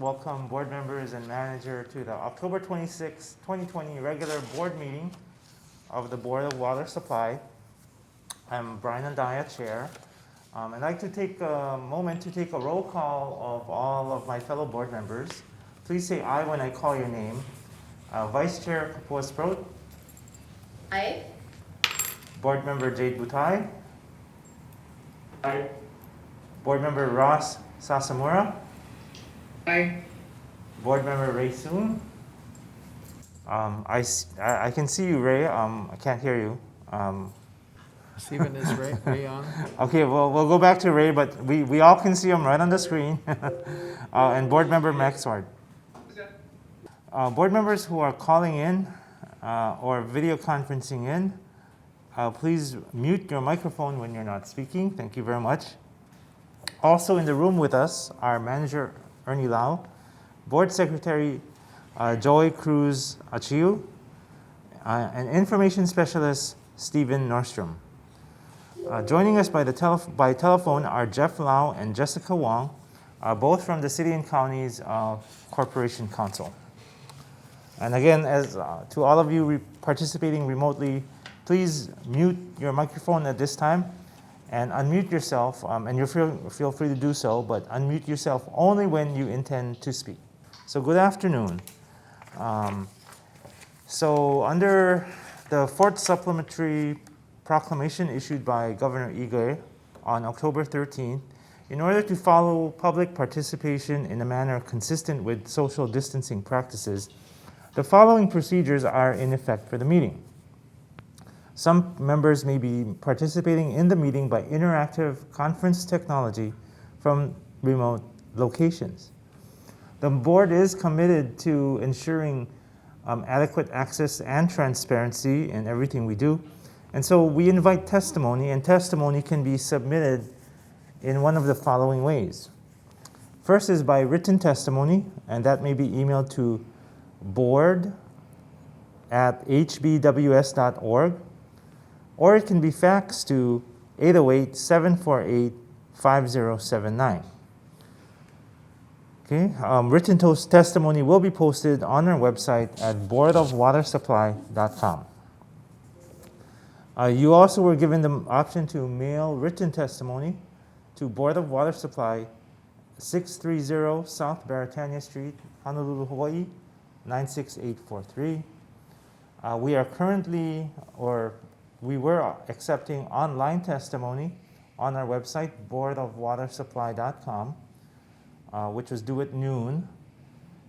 welcome board members and manager to the October 26, 2020 regular board meeting of the Board of Water Supply. I'm Brian Andaya, Chair. I'd like to take a moment to take a roll call of all of my fellow board members. Please say aye when I call your name. Vice Chair Kapua Sprout. Aye. Board Member Jade Butai. Aye. Board Member Ross Sasamura. Aye. Board Member Ray Soon. I can see you, Ray. I can't hear you. Stephen, is Ray on? Okay, well, we'll go back to Ray, but we all can see him right on the screen. And Board Member Maxward. Board members who are calling in or video conferencing in, please mute your microphone when you're not speaking. Thank you very much. Also in the room with us are Manager Ernie Lau, Board Secretary Joy Cruz Achiu, and Information Specialist Stephen Nordstrom. Joining us by telephone are Jeff Lau and Jessica Wong, both from the City and County's Corporation Council. And again, as to all of you participating remotely, please mute your microphone at this time and unmute yourself, and you feel free to do so, but unmute yourself only when you intend to speak. So good afternoon. So under the fourth supplementary proclamation issued by Governor Ige on October 13th, in order to follow public participation in a manner consistent with social distancing practices, the following procedures are in effect for the meeting. Some members may be participating in the meeting by interactive conference technology from remote locations. The board is committed to ensuring adequate access and transparency in everything we do. And so we invite testimony, and testimony can be submitted in one of the following ways. First is by written testimony, and that may be emailed to board@hbws.org, or it can be faxed to 808-748-5079. Okay, written testimony will be posted on our website at boardofwatersupply.com. You also were given the option to mail written testimony to Board of Water Supply, 630 South Baratania Street, Honolulu, Hawaii, 96843. We are currently, or we were accepting online testimony on our website, boardofwatersupply.com, which was due at noon.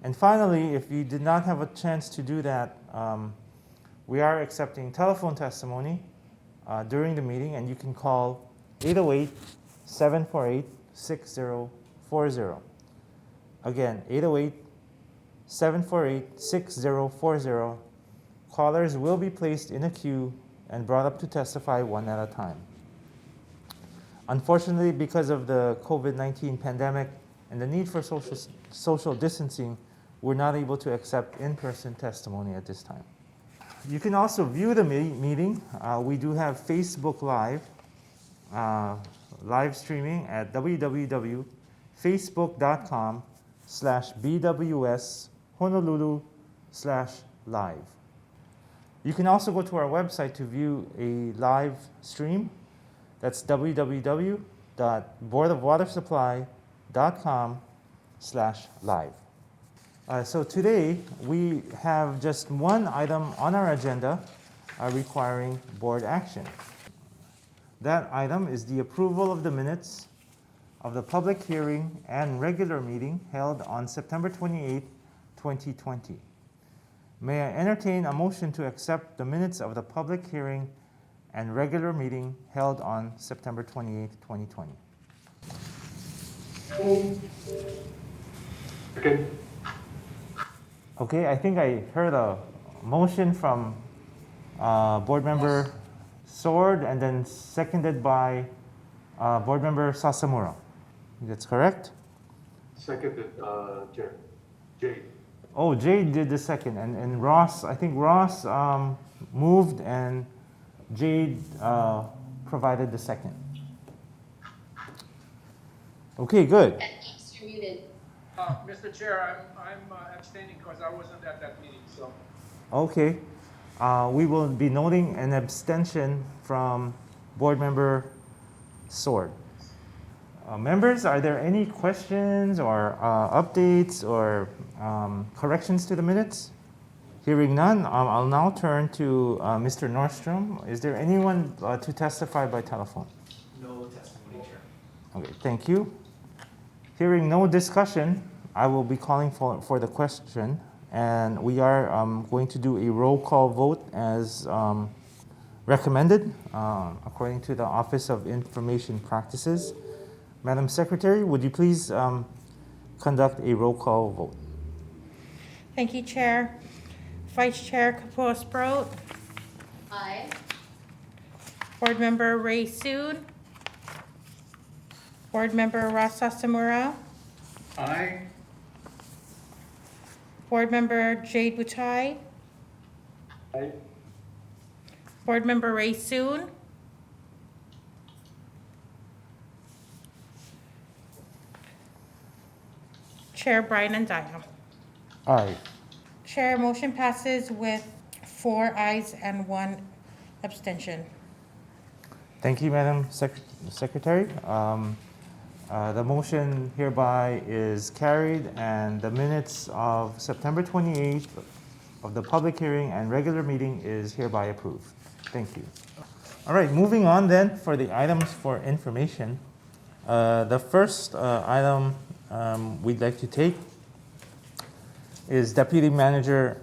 And finally, if you did not have a chance to do that, we are accepting telephone testimony during the meeting, and you can call 808-748-6040. Again, 808-748-6040. Callers will be placed in a queue and brought up to testify one at a time. Unfortunately, because of the COVID-19 pandemic and the need for social distancing, we're not able to accept in-person testimony at this time. You can also view the meeting. We do have Facebook live streaming at www.facebook.com/BWS Honolulu/live. You can also go to our website to view a live stream. That's www.boardofwatersupply.com/live. So today we have just one item on our agenda requiring board action. That item is the approval of the minutes of the public hearing and regular meeting held on September 28, 2020. May I entertain a motion to accept the minutes of the public hearing and regular meeting held on September 28, 2020. Okay. Okay, I think I heard a motion from Board Member Sword and then seconded by Board Member Sasamura. That's correct? Seconded, Chair. Jade. Oh, Jade did the second, and Ross, I think Ross moved and Jade provided the second. Okay, good. You're muted. Mr. Chair, I'm abstaining because I wasn't at that meeting, so. Okay. We will be noting an abstention from Board Member Sword. Members, are there any questions or updates or corrections to the minutes? Hearing none, I'll now turn to Mr. Nordstrom. Is there anyone to testify by telephone? No testimony, Chair. Okay, thank you. Hearing no discussion, I will be calling for the question, and we are going to do a roll call vote as recommended according to the Office of Information Practices. Madam Secretary, would you please conduct a roll call vote? Thank you, Chair. Vice Chair Kapua-Sproat, Aye. Board Member Ray Sood, Board Member Rasa Samura, Aye. Board Member Jade Butai, Aye. Board Member Ray Sood, Chair Brian Andaya. Aye. Chair, motion passes with 4 ayes and 1 abstention. Thank you, Madam Secretary. The motion hereby is carried, and the minutes of September 28th of the public hearing and regular meeting is hereby approved. Thank you. All right, moving on then for the items for information. The first item we'd like to take is Deputy Manager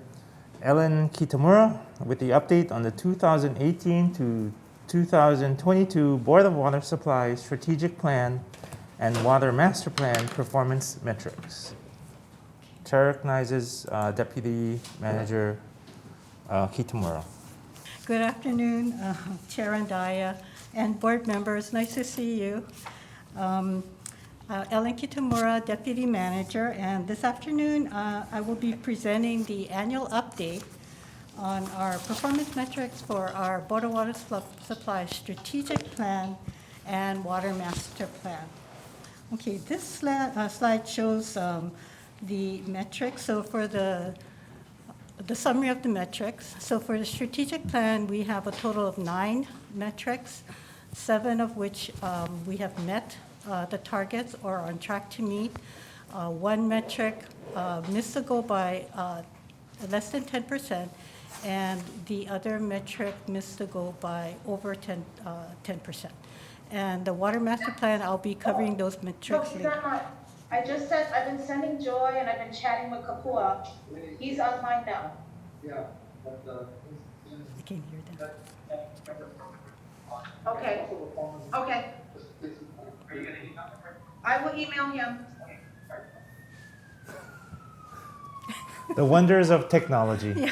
Ellen Kitamura with the update on the 2018 to 2022 Board of Water Supply Strategic Plan and Water Master Plan performance metrics. Chair recognizes Deputy Manager Kitamura. Good afternoon, Chair Andaya and board members. Nice to see you. Ellen Kitamura, Deputy Manager, and this afternoon I will be presenting the annual update on our performance metrics for our Board of Water Supply Strategic Plan and Water Master Plan. Okay, this slide shows the metrics. So for the summary of the metrics. So for the strategic plan, we have a total of 9 metrics, 7 of which we have met the targets or are on track to meet. 1 metric missed the goal by less than 10%, and the other metric missed the goal by over 10%. And the Water Master Plan, I'll be covering those metrics No, later. they're not. I just said I've been sending Joy and I've been chatting with Kapua. He's online now. Yeah, but I can't hear them. Okay. Okay. I will email him. The wonders of technology.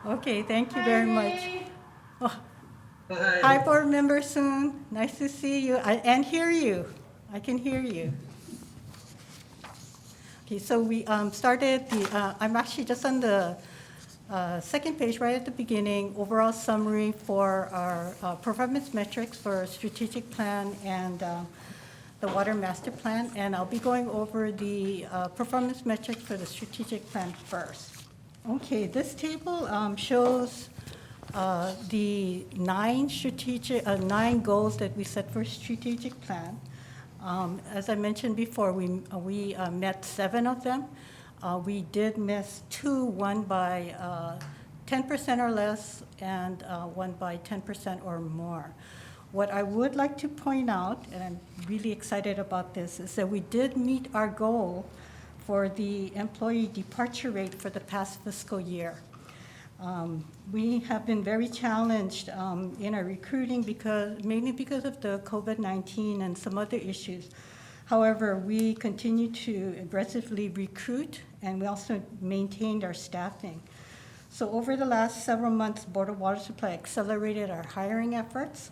Okay, thank you very much. Oh, hi, board member Soon. Nice to see you and hear you. I can hear you. Okay, so we started the, I'm actually just on the second page right at the beginning, overall summary for our performance metrics for strategic plan and the Water Master Plan. And I'll be going over the performance metrics for the strategic plan first. Okay, this table shows the 9 goals that we set for strategic plan. As I mentioned before, we met 7 of them. We did miss 2, one by 10% or less, and one by 10% or more. What I would like to point out, and I'm really excited about this, is that we did meet our goal for the employee departure rate for the past fiscal year. We have been very challenged in our recruiting mainly because of the COVID-19 and some other issues. However, we continue to aggressively recruit, and we also maintained our staffing. So over the last several months, Board of Water Supply accelerated our hiring efforts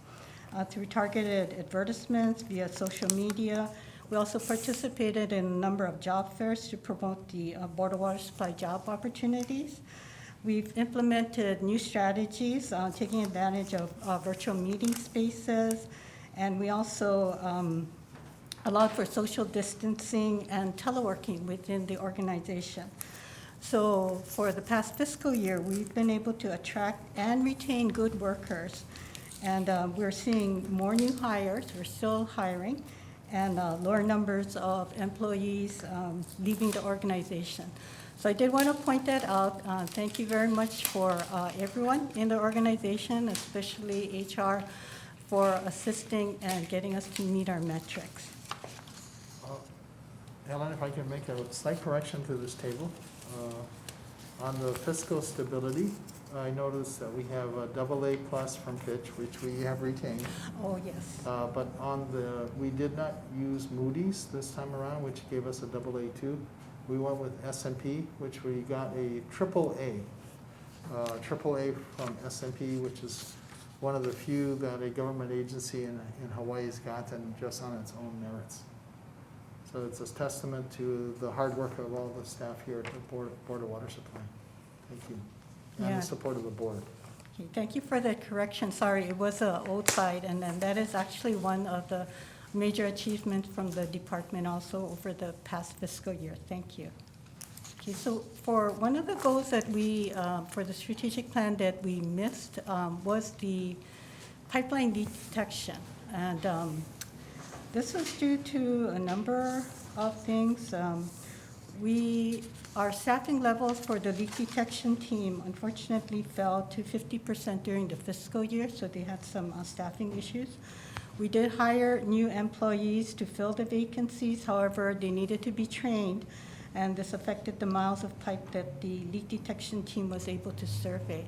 through targeted advertisements via social media. We also participated in a number of job fairs to promote the Board of Water Supply job opportunities. We've implemented new strategies, taking advantage of virtual meeting spaces And we also allowed for social distancing and teleworking within the organization. So for the past fiscal year, we've been able to attract and retain good workers. And we're seeing more new hires, we're still hiring, and lower numbers of employees leaving the organization. So I did want to point that out. Thank you very much for everyone in the organization, especially HR, for assisting and getting us to meet our metrics. Ellen, if I can make a slight correction to this table. On the fiscal stability, I noticed that we have a AA plus from Fitch, which we have retained. Oh, yes. But we did not use Moody's this time around, which gave us a AA2. We went with S&P, which we got a AAA. AAA from S&P, which is one of the few that a government agency in Hawaii has gotten just on its own merits. So it's a testament to the hard work of all the staff here at the Board of Water Supply. Thank you. And Yeah. the support of the board. Okay, thank you for that correction. Sorry, it was an old slide, and then that is actually one of the major achievements from the department also over the past fiscal year. Thank you. Okay, so for one of the goals that we, for the strategic plan that we missed was the pipeline leak detection. And this was due to a number of things. Our staffing levels for the leak detection team unfortunately fell to 50% during the fiscal year, so they had some staffing issues. We did hire new employees to fill the vacancies, however, they needed to be trained, and this affected the miles of pipe that the leak detection team was able to survey.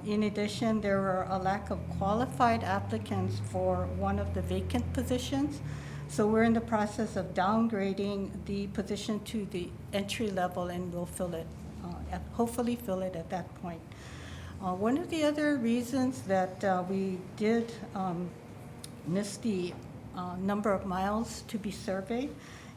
In addition, there were a lack of qualified applicants for one of the vacant positions. So we're in the process of downgrading the position to the entry level, and we'll fill it, hopefully fill it at that point. One of the other reasons that we did miss the number of miles to be surveyed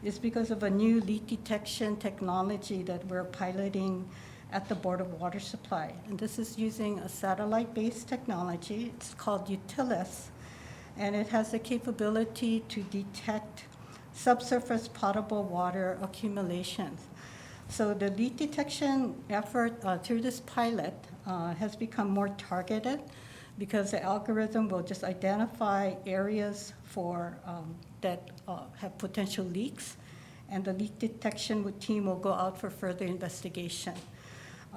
is because of a new leak detection technology that we're piloting at the Board of Water Supply. And this is using a satellite-based technology. It's called Utilis, and it has the capability to detect subsurface potable water accumulations. So the leak detection effort through this pilot has become more targeted because the algorithm will just identify areas that have potential leaks, and the leak detection team will go out for further investigation.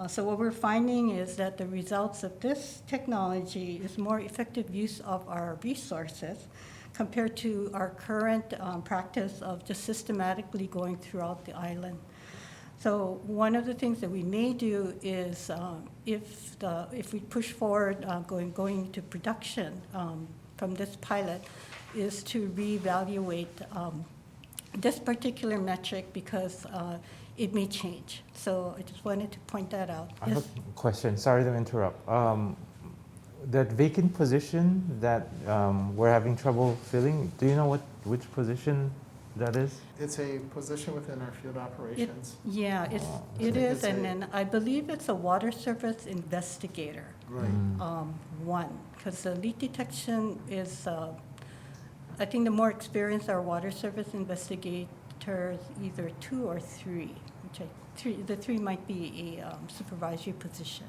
So what we're finding is that the results of this technology is more effective use of our resources compared to our current practice of just systematically going throughout the island. So one of the things that we may do is if we push forward going to production from this pilot is to reevaluate this particular metric because it may change. So I just wanted to point that out. I have a question. Sorry to interrupt. That vacant position that we're having trouble filling, do you know which position that is? It's a position within our field operations. It is, and then I believe it's a water service investigator. Right. One, because the leak detection is, I think the more experienced our water service investigators, either 2 or 3, the 3 might be a supervisory position.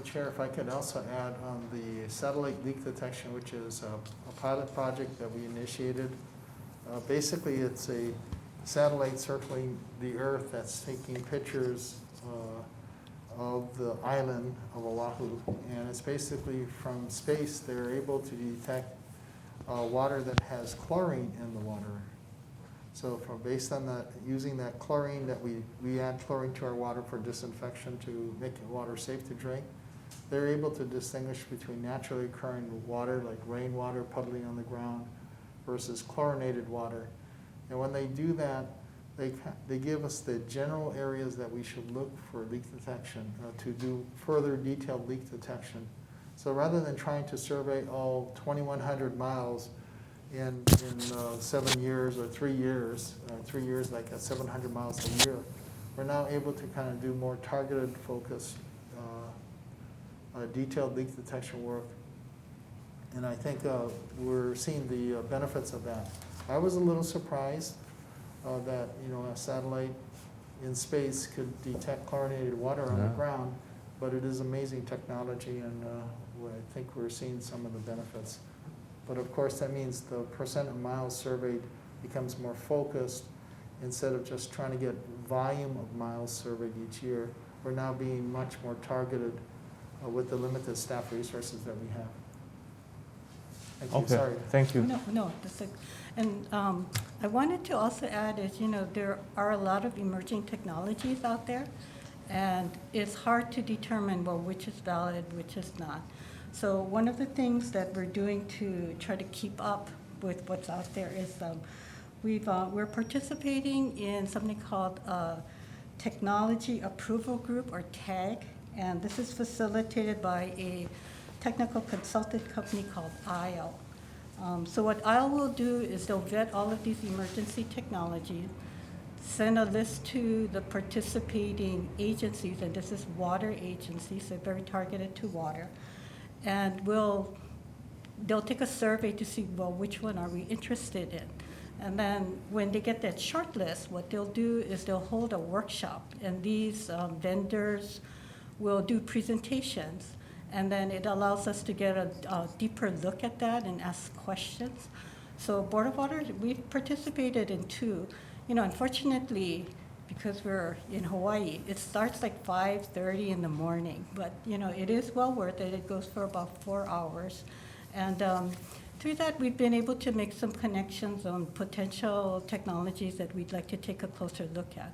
Chair, if I could also add on the satellite leak detection, which is a pilot project that we initiated. Basically, it's a satellite circling the Earth that's taking pictures of the island of Oahu. And it's basically from space, they're able to detect water that has chlorine in the water. So based on that, using that chlorine that we add chlorine to our water for disinfection to make water safe to drink, they're able to distinguish between naturally occurring water like rainwater puddling on the ground versus chlorinated water. And when they do that, they give us the general areas that we should look for leak detection to do further detailed leak detection. So rather than trying to survey all 2,100 miles in 7 years or 3 years, 3 years like at 700 miles a year, we're now able to kind of do more targeted, focused, detailed leak detection work And I think we're seeing the benefits of that. I was a little surprised that, a satellite in space could detect chlorinated water on the Yeah. ground, but it is amazing technology, and I think we're seeing some of the benefits. But of course, that means the percent of miles surveyed becomes more focused. Instead of just trying to get volume of miles surveyed each year, we're now being much more targeted with the limited staff resources that we have. Thank you, Okay, sorry. thank you. No, and I wanted to also add is, there are a lot of emerging technologies out there, and it's hard to determine, well, which is valid, which is not. So one of the things that we're doing to try to keep up with what's out there is we're participating in something called Technology Approval Group, or TAG, and this is facilitated by a technical consultant company called ISLE. So what ISLE will do is they'll vet all of these emergency technologies, send a list to the participating agencies, and this is water agencies, so very targeted to water, and they'll take a survey to see, well, which one are we interested in? And then when they get that short list, what they'll do is they'll hold a workshop, and these vendors will do presentations, and then it allows us to get a deeper look at that and ask questions. So Board of Water, we've participated in two. Unfortunately, because we're in Hawaii, it starts like 5:30 in the morning, but it is well worth it. It goes for about 4 hours. And through that, we've been able to make some connections on potential technologies that we'd like to take a closer look at.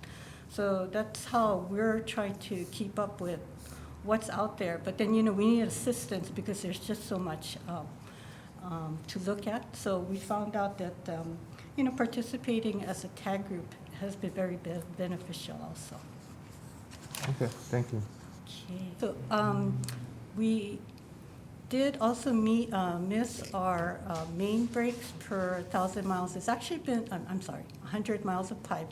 So that's how we're trying to keep up with what's out there. But then, we need assistance because there's just so much to look at. So we found out that, participating as a TAG group has been very beneficial also. Okay, thank you. Okay. So we did also miss our main breaks per 1,000 miles. It's actually been, 100 miles of pipe.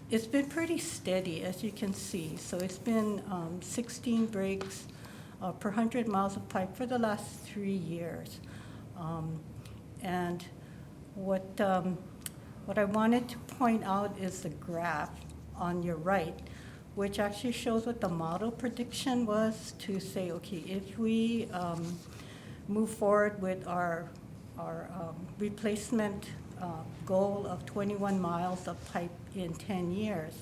It's been pretty steady, as you can see. So it's been 16 breaks per 100 miles of pipe for the last 3 years. And what I wanted to point out is the graph on your right, which actually shows what the model prediction was to say, okay, if we move forward with our replacement goal of 21 miles of pipe in 10 years,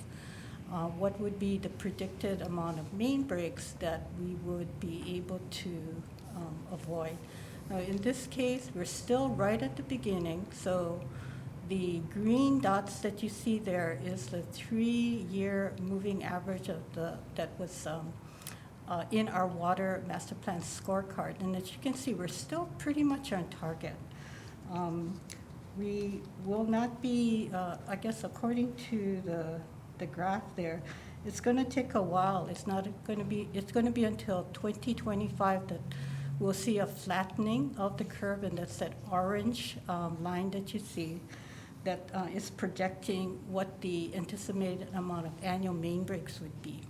what would be the predicted amount of main breaks that we would be able to avoid. Now, in this case, we're still right at the beginning, so the green dots that you see there is the 3-year moving average of that was in our water master plan scorecard. And as you can see, we're still pretty much on target. We will not be, I guess, according to the graph there, it's going to take a while. It's going to be until 2025 that we'll see a flattening of the curve, and that's that orange line that you see that is projecting what the anticipated amount of annual main breaks would be.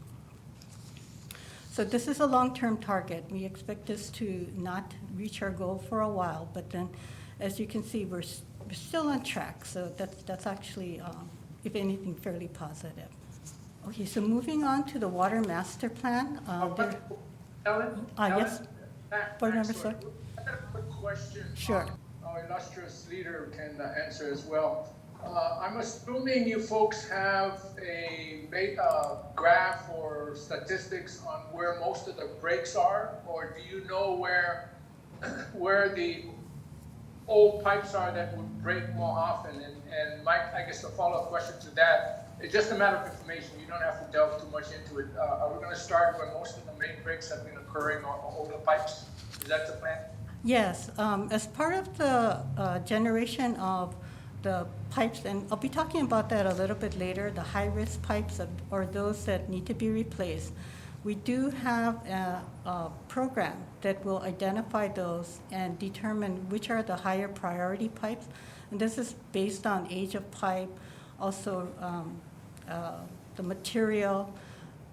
So this is a long-term target. We expect this to not reach our goal for a while, but then, as you can see, we're still on track. So that's actually, if anything, fairly positive. Okay, so moving on to the water master plan. Ellen? Yes. Board member, sir. I got a quick question. Sure. Our illustrious leader can answer as well. I'm assuming you folks have a graph or statistics on where most of the breaks are, or do you know where the old pipes are that would break more often? And Mike, I guess the follow-up question to that, it's just a matter of information. You don't have to delve too much into it. Are we going to start where most of the main breaks have been occurring on older pipes? Is that the plan? Yes, as part of the generation of the pipes, and I'll be talking about that a little bit later, the high-risk pipes or those that need to be replaced, we do have a program that will identify those and determine which are the higher priority pipes. And this is based on age of pipe, also the material,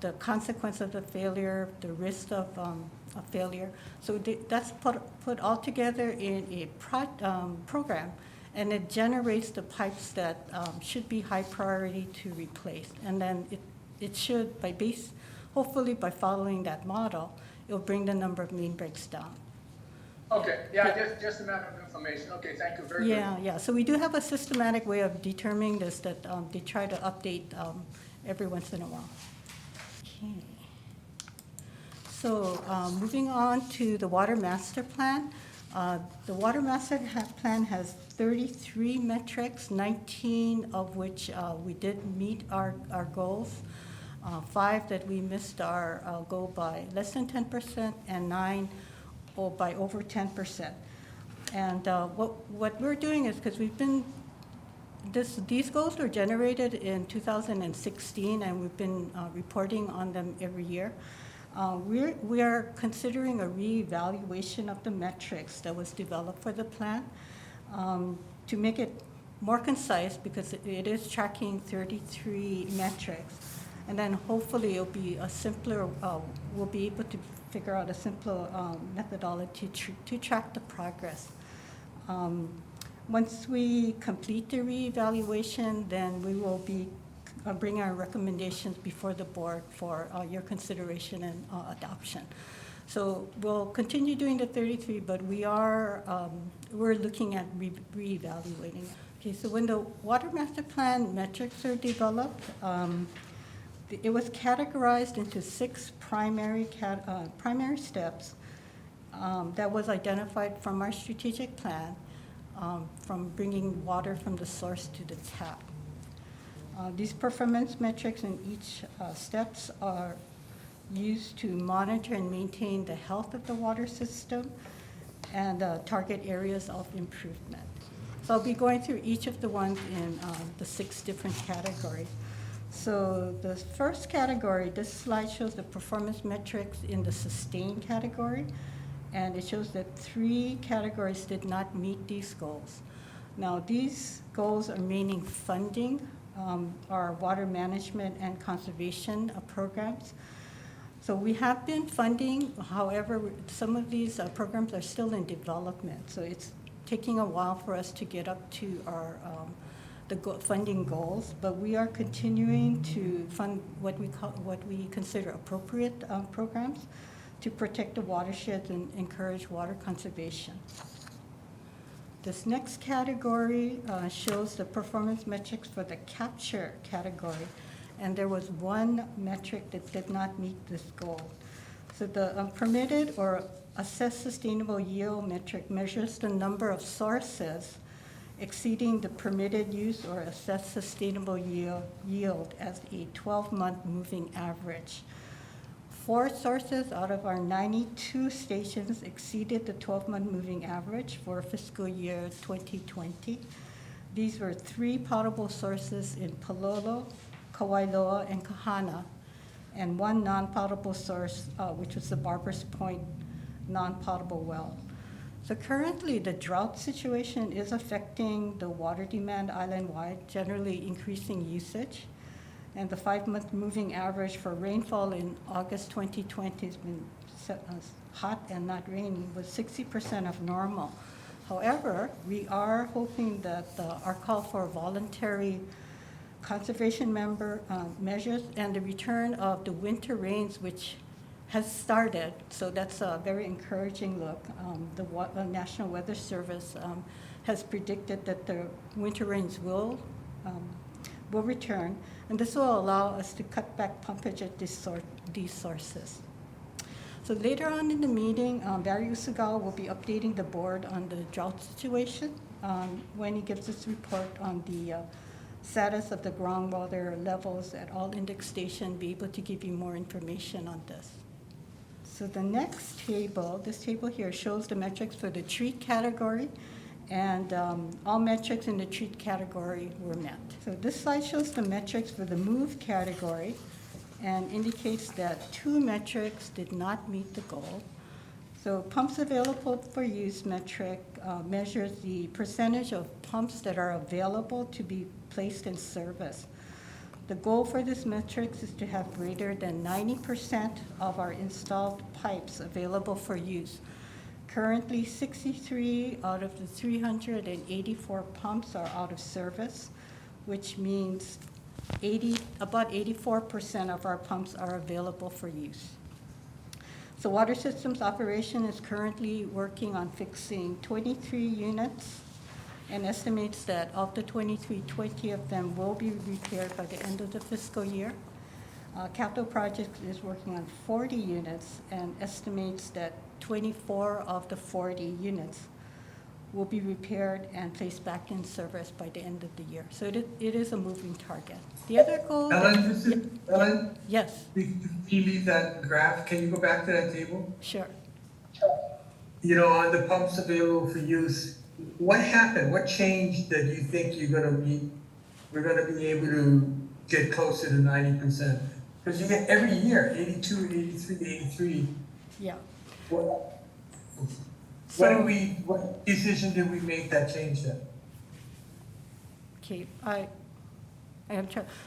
the consequence of the failure, the risk of a failure. So that's put all together in a program, and it generates the pipes that should be high priority to replace. And then it should, hopefully by following that model, it'll bring the number of main breaks down. Okay, yeah, just a matter of information. Okay, thank you very much. Yeah. So we do have a systematic way of determining this that they try to update every once in a while. Okay. So moving on to the Water Master Plan. The Water Master Plan has 33 metrics, 19 of which we did meet our goals. 5 that we missed our goal by less than 10%, and 9 by over 10%. And what we're doing is, because these goals were generated in 2016, and we've been reporting on them every year. We are considering a reevaluation of the metrics that was developed for the plan to make it more concise, because it is tracking 33 metrics. And then hopefully it'll be a simpler, we'll be able to figure out a simpler methodology to track the progress. Once we complete the reevaluation, then we will be bring our recommendations before the board for your consideration and adoption. So we'll continue doing the 33, but we're looking at reevaluating. Okay, so when the Water Master Plan metrics are developed, it was categorized into 6 primary steps that was identified from our strategic plan, from bringing water from the source to the tap. These performance metrics in each steps are used to monitor and maintain the health of the water system and target areas of improvement. So I'll be going through each of the ones in the 6 different categories. So the first category, this slide shows the performance metrics in the sustain category, and it shows that 3 categories did not meet these goals. Now, these goals are meaning funding our water management and conservation programs. So we have been funding, however, some of these programs are still in development. So it's taking a while for us to get up to our funding goals, but we are continuing to fund what we consider appropriate programs to protect the watersheds and encourage water conservation. This next category shows the performance metrics for the capture category, and there was 1 metric that did not meet this goal. So the permitted or assessed sustainable yield metric measures the number of sources exceeding the permitted use or assessed sustainable yield as a 12-month moving average. 4 sources out of our 92 stations exceeded the 12-month moving average for fiscal year 2020. These were 3 potable sources in Palolo, Kawailoa, and Kahana, and 1 non-potable source, which was the Barbers Point non-potable well. So currently, the drought situation is affecting the water demand island-wide, generally increasing usage. And the 5-month moving average for rainfall in August 2020 has been hot and not raining, was 60% of normal. However, we are hoping that our call for voluntary conservation measures and the return of the winter rains, which has started, so that's a very encouraging look. The National Weather Service has predicted that the winter rains will return, and this will allow us to cut back pumpage at these sources. So later on in the meeting, Barry Usagawa will be updating the board on the drought situation when he gives his report on the status of the groundwater levels at all index stations, be able to give you more information on this. So the next table, this table here, shows the metrics for the treat category, and all metrics in the treat category were met. So this slide shows the metrics for the move category and indicates that 2 metrics did not meet the goal. So pumps available for use metric measures the percentage of pumps that are available to be placed in service. The goal for this metrics is to have greater than 90% of our installed pipes available for use. Currently, 63 out of the 384 pumps are out of service, which means about 84% of our pumps are available for use. So Water Systems Operation is currently working on fixing 23 units and estimates that of the 23, 20 of them will be repaired by the end of the fiscal year. Capital Projects is working on 40 units and estimates that 24 of the 40 units will be repaired and placed back in service by the end of the year. So it is a moving target. The other goal. Ellen, Yes, before you leave that graph, can you go back to that table? sure. You know, on the pumps available for use, what happened? What changed that you think we're gonna be able to get closer to 90%? Because you get every year, 82, 83, 83. Yeah. What decision did we make that change then? Okay,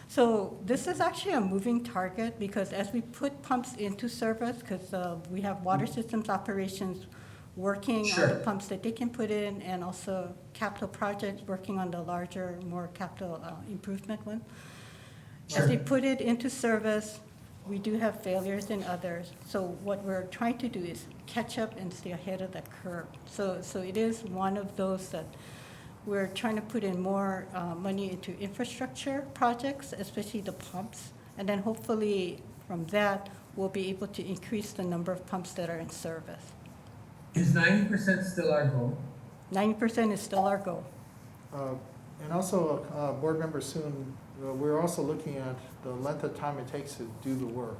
so this is actually a moving target because as we put pumps into service, because we have Water Systems Operations working on the Sure. pumps that they can put in, and also Capital Projects working on the larger, more capital improvement one. Sure. As they put it into service, we do have failures in others. So what we're trying to do is catch up and stay ahead of the curve. So it is one of those that we're trying to put in more money into infrastructure projects, especially the pumps. And then hopefully from that, we'll be able to increase the number of pumps that are in service. Is 90% still our goal? 90% is still our goal. And also, Board Member Soon, we're also looking at the length of time it takes to do the work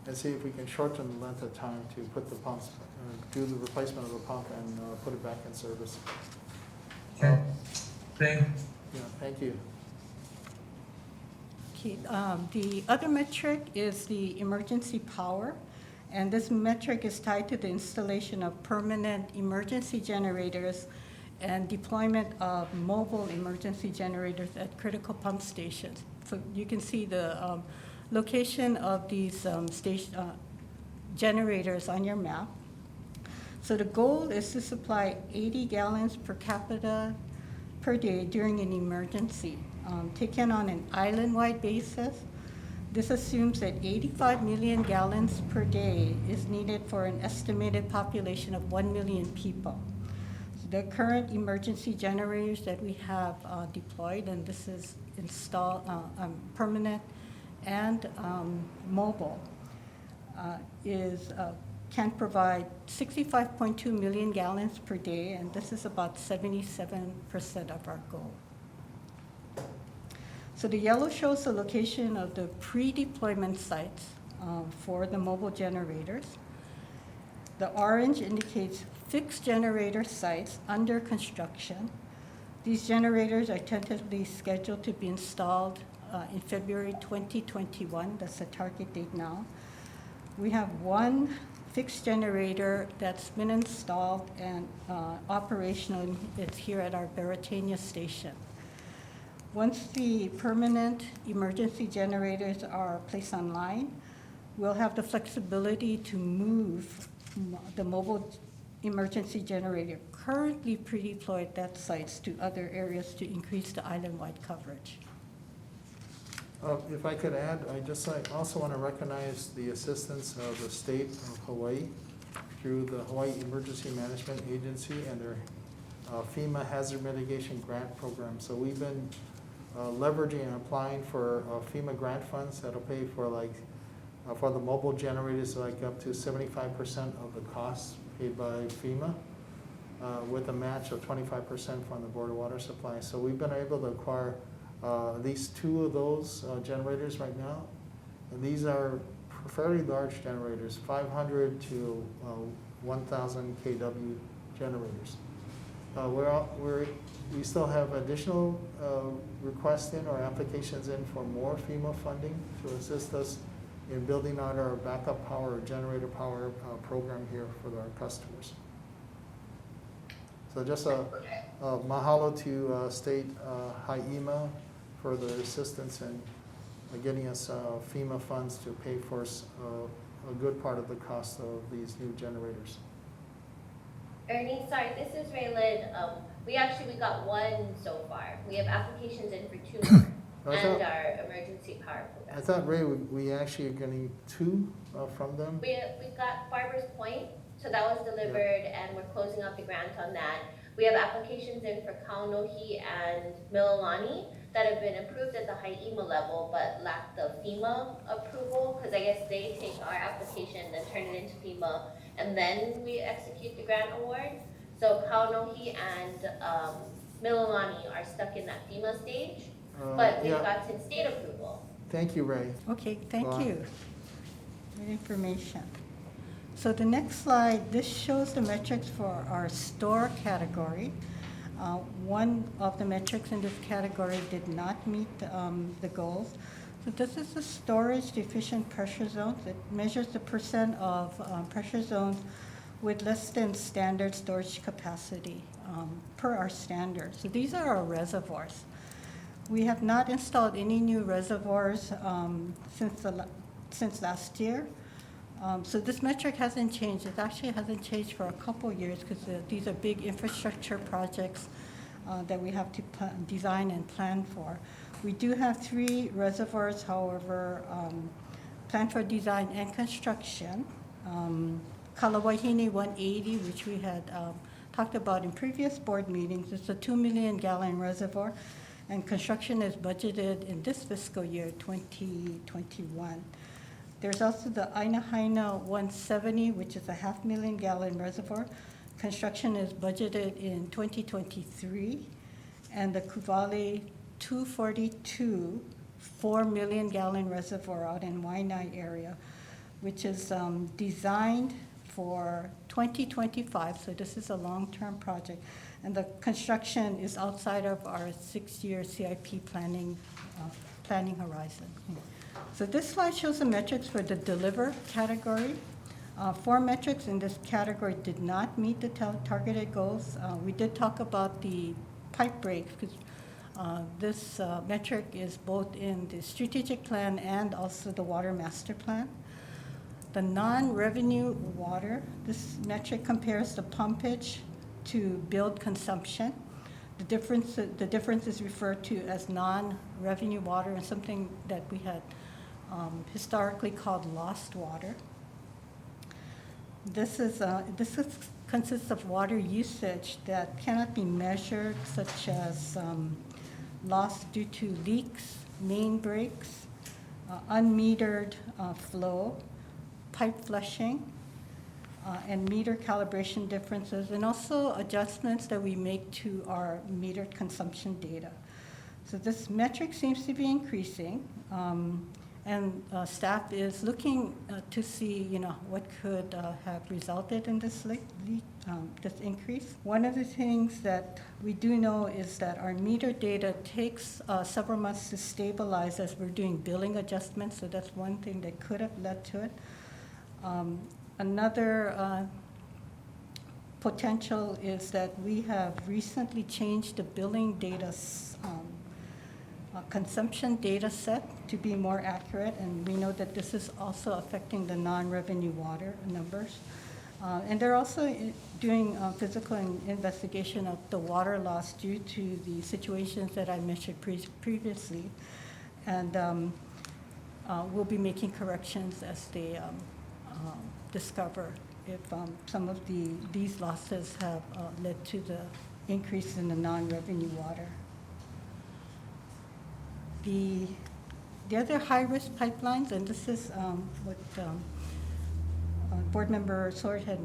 and see if we can shorten the length of time to put the pumps, do the replacement of the pump and put it back in service. Okay. Thank Thank you. Okay, the other metric is the emergency power. And this metric is tied to the installation of permanent emergency generators and deployment of mobile emergency generators at critical pump stations. So you can see the location of these generators on your map. So the goal is to supply 80 gallons per capita per day during an emergency, taken on an island-wide basis. This assumes that 85 million gallons per day is needed for an estimated population of 1 million people. So the current emergency generators that we have deployed, and this is installed permanent and mobile, can provide 65.2 million gallons per day, and this is about 77% of our goal. So the yellow shows the location of the pre-deployment sites for the mobile generators. The orange indicates fixed generator sites under construction. These generators are tentatively scheduled to be installed in February 2021. That's the target date now. We have one fixed generator that's been installed and operational. It's here at our Baratania station. Once the permanent emergency generators are placed online, we'll have the flexibility to move the mobile emergency generator currently pre-deployed at sites to other areas to increase the island-wide coverage. If I could add, I also want to recognize the assistance of the state of Hawaii through the Hawaii Emergency Management Agency and their FEMA Hazard Mitigation Grant Program. So we've been leveraging and applying for FEMA grant funds that'll pay for for the mobile generators, up to 75% of the costs paid by FEMA, with a match of 25% from the Board of Water Supply. So we've been able to acquire at least 2 of those generators right now. And these are fairly large generators, 500 to 1,000 kW generators. We still have additional requests in or applications in for more FEMA funding to assist us in building out our backup power or generator power program here for our customers. So just a mahalo to State HIEMA for their assistance in getting us FEMA funds to pay for a good part of the cost of these new generators. Ernie, sorry, this is Raylyn. We got one so far. We have applications in for 2 more. I And thought- our emergency power program. I thought, Ray, we actually are getting 2 from them? We got Farmers Point, so that was delivered, and we're closing out the grant on that. We have applications in for Kaunohi and Mililani that have been approved at the high EMA level, but lack the FEMA approval, because I guess they take our application and turn it into FEMA, and then we execute the grant award. So Kaunohi and Mililani are stuck in that FEMA stage, but we've Yeah. gotten state approval. Thank you, Ray. Okay, thank Go on. you. Good information. So the next slide, this shows the metrics for our store category. One of the metrics in this category did not meet the goals. So this is the storage deficient pressure zones. It measures the percent of pressure zones with less than standard storage capacity per our standards. So these are our reservoirs. We have not installed any new reservoirs since last year. So this metric hasn't changed. It actually hasn't changed for a couple of years because these are big infrastructure projects that we have to design and plan for. We do have 3 reservoirs, however, planned for design and construction. Kalawahine 180, which we had talked about in previous board meetings, it's a 2 million gallon reservoir, and construction is budgeted in this fiscal year, 2021. There's also the Ainahaina 170, which is a 500,000 gallon reservoir. Construction is budgeted in 2023. And the Kuvali 242, 4 million gallon reservoir out in Waianae area, which is designed for 2025, so this is a long-term project. And the construction is outside of our 6-year CIP planning horizon. So this slide shows the metrics for the deliver category. 4 metrics in this category did not meet the targeted goals. We did talk about the pipe breaks because this metric is both in the strategic plan and also the water master plan. The non-revenue water, this metric compares the pumpage to billed consumption. The difference is referred to as non-revenue water and something that we had historically called lost water. This consists of water usage that cannot be measured, such as loss due to leaks, main breaks, unmetered flow, pipe flushing, and meter calibration differences, and also adjustments that we make to our metered consumption data. So this metric seems to be increasing, and staff is looking to see, what could have resulted in this this increase. One of the things that we do know is that our meter data takes several months to stabilize as we're doing billing adjustments, so that's one thing that could have led to it. Another potential is that we have recently changed the billing data consumption data set to be more accurate, and we know that this is also affecting the non-revenue water numbers. And they're also doing physical investigation of the water loss due to the situations that I mentioned previously, and we'll be making corrections as they discover if some of these losses have led to the increase in the non-revenue water. The other high-risk pipelines, and this is what Board Member Sword had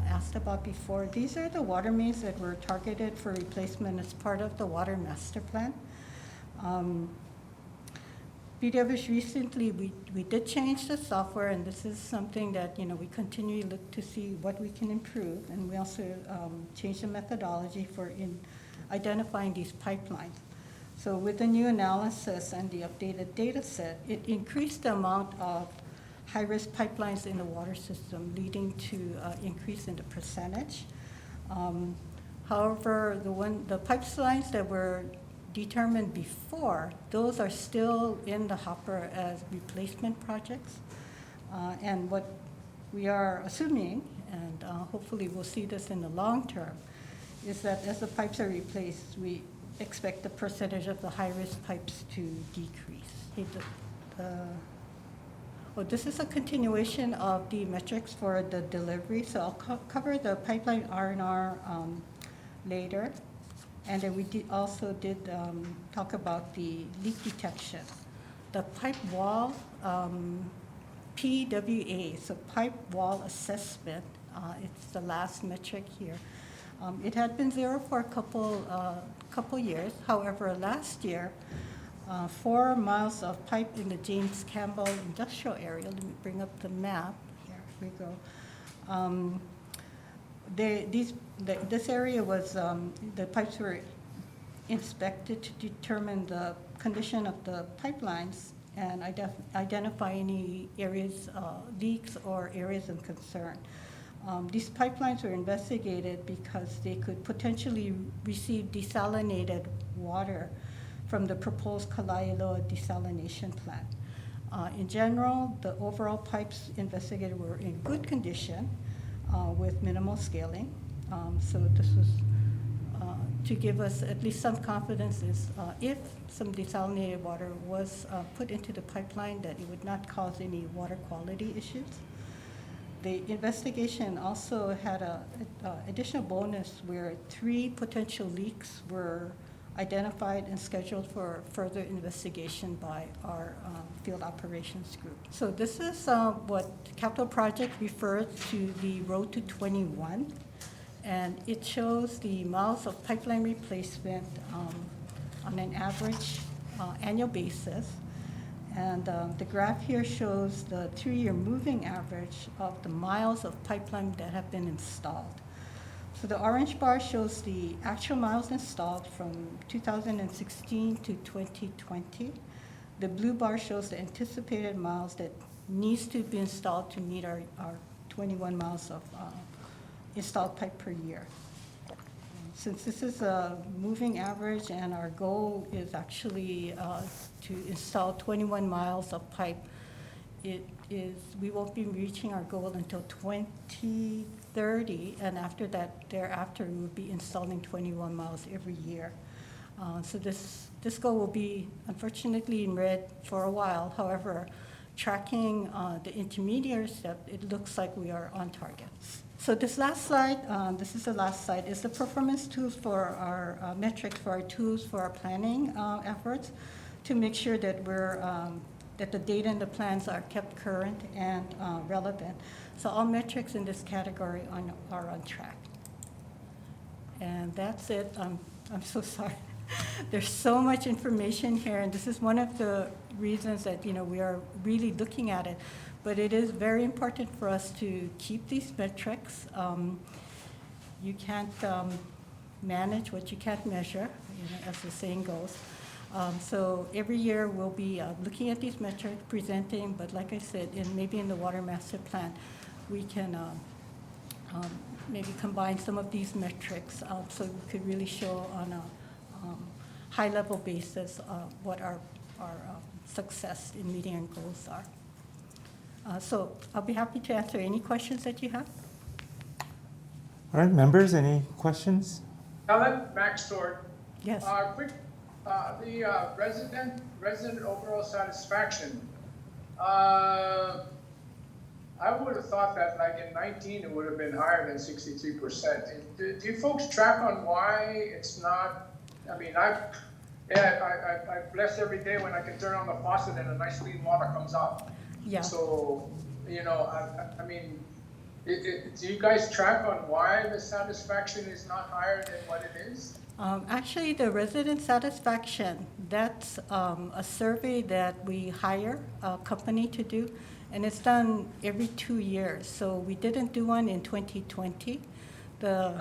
asked about before. These are the water mains that were targeted for replacement as part of the Water Master Plan. BWS recently, we did change the software, and this is something that we continue to look to see what we can improve, and we also changed the methodology for identifying these pipelines. So with the new analysis and the updated data set, it increased the amount of high-risk pipelines in the water system, leading to increase in the percentage. However, the pipelines that were determined before, those are still in the hopper as replacement projects. And what we are assuming, and hopefully we'll see this in the long term, is that as the pipes are replaced, we expect the percentage of the high-risk pipes to decrease. This is a continuation of the metrics for the delivery, so I'll cover the pipeline R&R later. And then we also did talk about the leak detection. The pipe wall, PWA, so pipe wall assessment, it's the last metric here. It had been zero for a couple years. However, last year, 4 miles of pipe in the James Campbell industrial area, let me bring up the map, here we go. This area was, the pipes were inspected to determine the condition of the pipelines and identify any areas, leaks or areas of concern. These pipelines were investigated because they could potentially receive desalinated water from the proposed Kalaeloa desalination plant. In general, the overall pipes investigated were in good condition with minimal scaling. So this was to give us at least some confidence is if some desalinated water was put into the pipeline, that it would not cause any water quality issues. The investigation also had an additional bonus where 3 potential leaks were identified and scheduled for further investigation by our field operations group. So this is what capital project refers to the Road to 21, and it shows the miles of pipeline replacement on an average annual basis. And the graph here shows the 3-year moving average of the miles of pipeline that have been installed. So the orange bar shows the actual miles installed from 2016 to 2020. The blue bar shows the anticipated miles that needs to be installed to meet our 21 miles of installed pipe per year. Since this is a moving average and our goal is actually to install 21 miles of pipe, we won't be reaching our goal until 2030, and after that, thereafter, we will be installing 21 miles every year. So this goal will be, unfortunately, in red for a while. However, tracking the intermediate step, it looks like we are on target. So this last slide, this is the last slide, is the performance tools for our metrics, for our tools for our planning efforts to make sure that that the data and the plans are kept current and relevant. So all metrics in this category are on track. And that's it. I'm so sorry. There's so much information here, and this is one of the reasons that we are really looking at it. But it is very important for us to keep these metrics. You can't manage what you can't measure, as the saying goes. So every year we'll be looking at these metrics, presenting, but like I said, maybe in the Water Master Plan, we can maybe combine some of these metrics so we could really show on a high-level basis what our success in meeting our goals are. So I'll be happy to answer any questions that you have. All right, members, any questions? Ellen, Max Sword. Yes. Quick, the resident overall satisfaction. I would have thought that like in 19 it would have been higher than 63%. Do you folks track on why it's not? I mean, I bless every day when I can turn on the faucet and a nice clean water comes out. Yeah. So, I mean, do you guys track on why the satisfaction is not higher than what it is? Actually, the resident satisfaction, that's a survey that we hire a company to do, and it's done every 2 years. So we didn't do one in 2020. So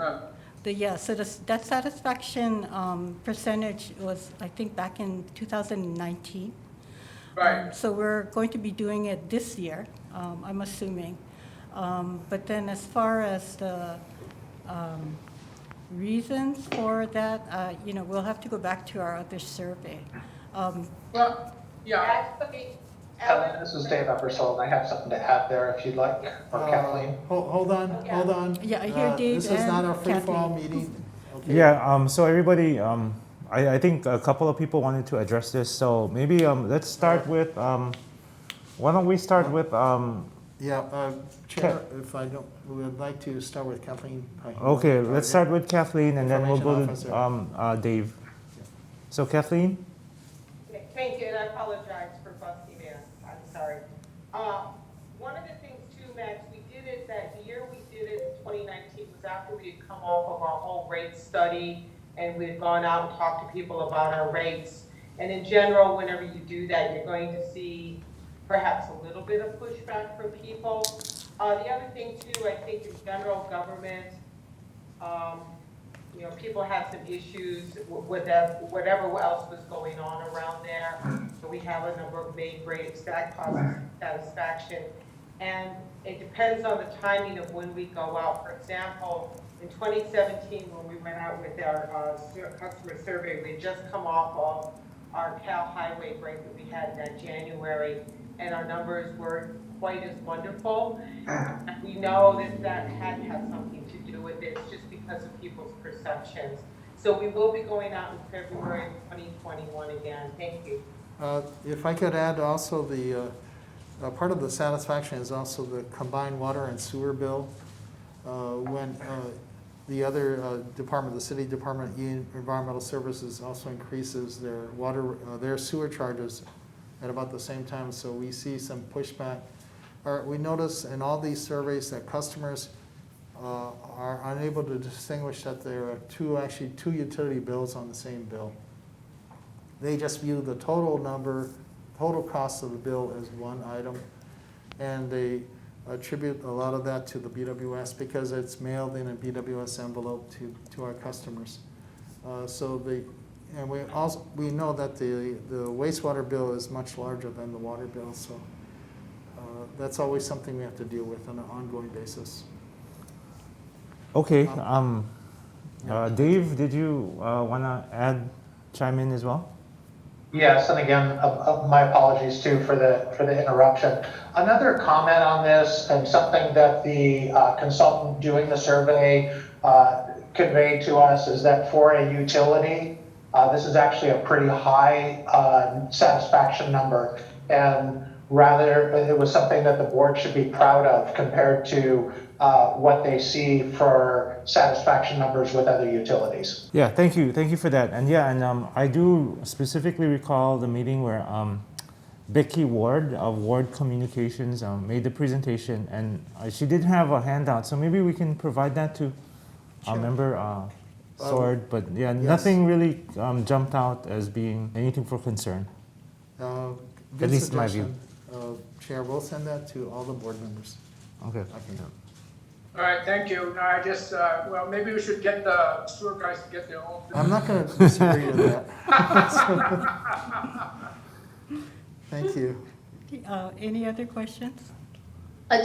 that satisfaction percentage was, I think, back in 2019. Right. So we're going to be doing it this year, I'm assuming. But then as far as reasons for that, we'll have to go back to our other survey. Well, yeah, Actually, Ellen, this is Dave Eversole, and I have something to add there if you'd like, or Kathleen. Hold on. Yeah, I hear Dave This is not a and free-for-all Kathleen. meeting. Okay. Yeah, so everybody, I think a couple of people wanted to address this, so maybe let's start with, why don't we start with, Yeah, Chair, if I don't, we would like to start with Kathleen. okay, let's start with Kathleen and then we'll go Information to Dave. So Kathleen? Thank you, and I apologize for busting in, I'm sorry. One of the things too, Max, we did it that year we did it in 2019 was after we had come off of our whole rate study and we had gone out and talked to people about our rates. And in general, whenever you do that, you're going to see perhaps a little bit of pushback from people. The other thing too, I think in general government, people had some issues with that, whatever else was going on around there. So we have a number of main grade satisfaction. And it depends on the timing of when we go out. For example, in 2017, when we went out with our customer survey, we had just come off of our Cal Highway break that we had in that January, and our numbers weren't quite as wonderful. We know that had something to do with it, just because of people's perceptions. So we will be going out in February 2021 again. Thank you. If I could add also part of the satisfaction is also the combined water and sewer bill. When the other department, the city department, environmental services, also increases their sewer charges at about the same time, so we see some pushback. We notice in all these surveys that customers are unable to distinguish that there are two utility bills on the same bill. They just view the total cost of the bill as one item, and they attribute a lot of that to the BWS because it's mailed in a BWS envelope to our customers. And we know that the wastewater bill is much larger than the water bill, so that's always something we have to deal with on an ongoing basis. Okay, Dave, did you want to chime in as well? Yes, and again, my apologies too for the interruption. Another comment on this, and something that the consultant doing the survey conveyed to us, is that for a utility, this is actually a pretty high satisfaction number, and rather it was something that the board should be proud of compared to what they see for satisfaction numbers with other utilities. Yeah, thank you for that. And I do specifically recall the meeting where Becky Ward of Ward Communications made the presentation, and she did have a handout, so maybe we can provide that to our member Sword. But yes. Nothing really jumped out as being anything for concern. At least in my view. Chair, we'll send that to all the board members. Okay. all right, thank you. No, I just, maybe we should get the sewer guys to get their own. I'm not going to disagree with that. Thank you. Any other questions?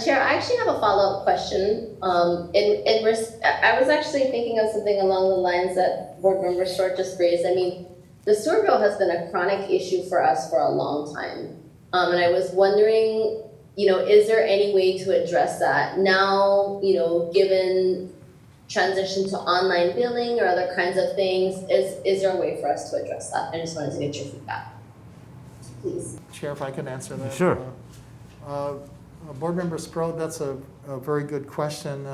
Chair, I actually have a follow-up question. I was actually thinking of something along the lines that Board Member Short just raised. I mean, the sewer bill has been a chronic issue for us for a long time. And I was wondering, is there any way to address that now, given transition to online billing or other kinds of things? Is there a way for us to address that? I just wanted to get your feedback, please. Chair, if I can answer that. Sure. Board Member Sproat, that's a very good question.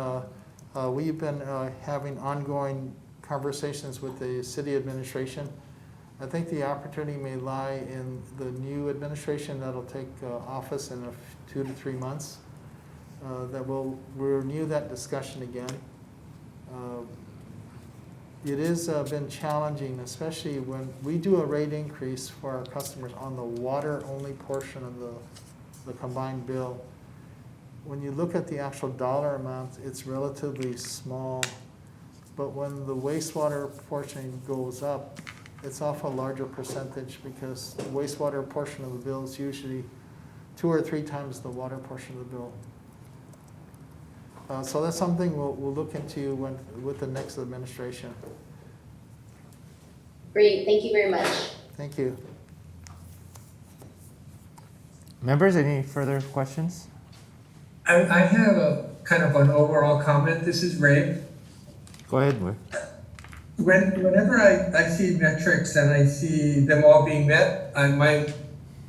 We've been having ongoing conversations with the city administration. I think the opportunity may lie in the new administration that'll take office in 2 to 3 months, that we'll renew that discussion again. It has been challenging, especially when we do a rate increase for our customers on the water-only portion of the combined bill. When you look at the actual dollar amount, it's relatively small, but when the wastewater portion goes up, it's off a larger percentage because the wastewater portion of the bill is usually 2 or 3 times the water portion of the bill. So that's something we'll look into with the next administration. Great, thank you very much. Thank you. Members, any further questions? I have a kind of an overall comment. This is Ray. Go ahead, Ray. Whenever I see metrics and I see them all being met, my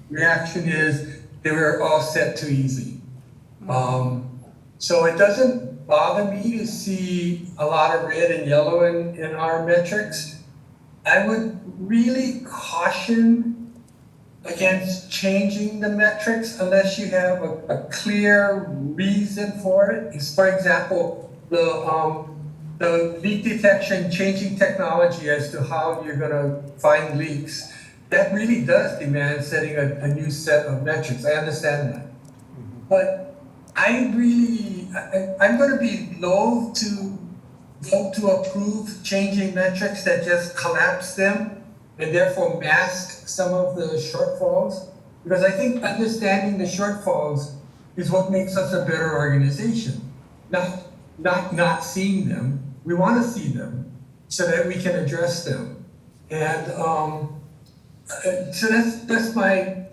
reaction is they were all set too easy. So it doesn't bother me to see a lot of red and yellow in our metrics. I would really caution against changing the metrics unless you have a clear reason for it. For example, the leak detection, changing technology as to how you're gonna find leaks, that really does demand setting a new set of metrics. I understand that. But I'm gonna be loath to vote to approve changing metrics that just collapse them and therefore mask some of the shortfalls. Because I think understanding the shortfalls is what makes us a better organization. Not seeing them. We want to see them so that we can address them. And so that's my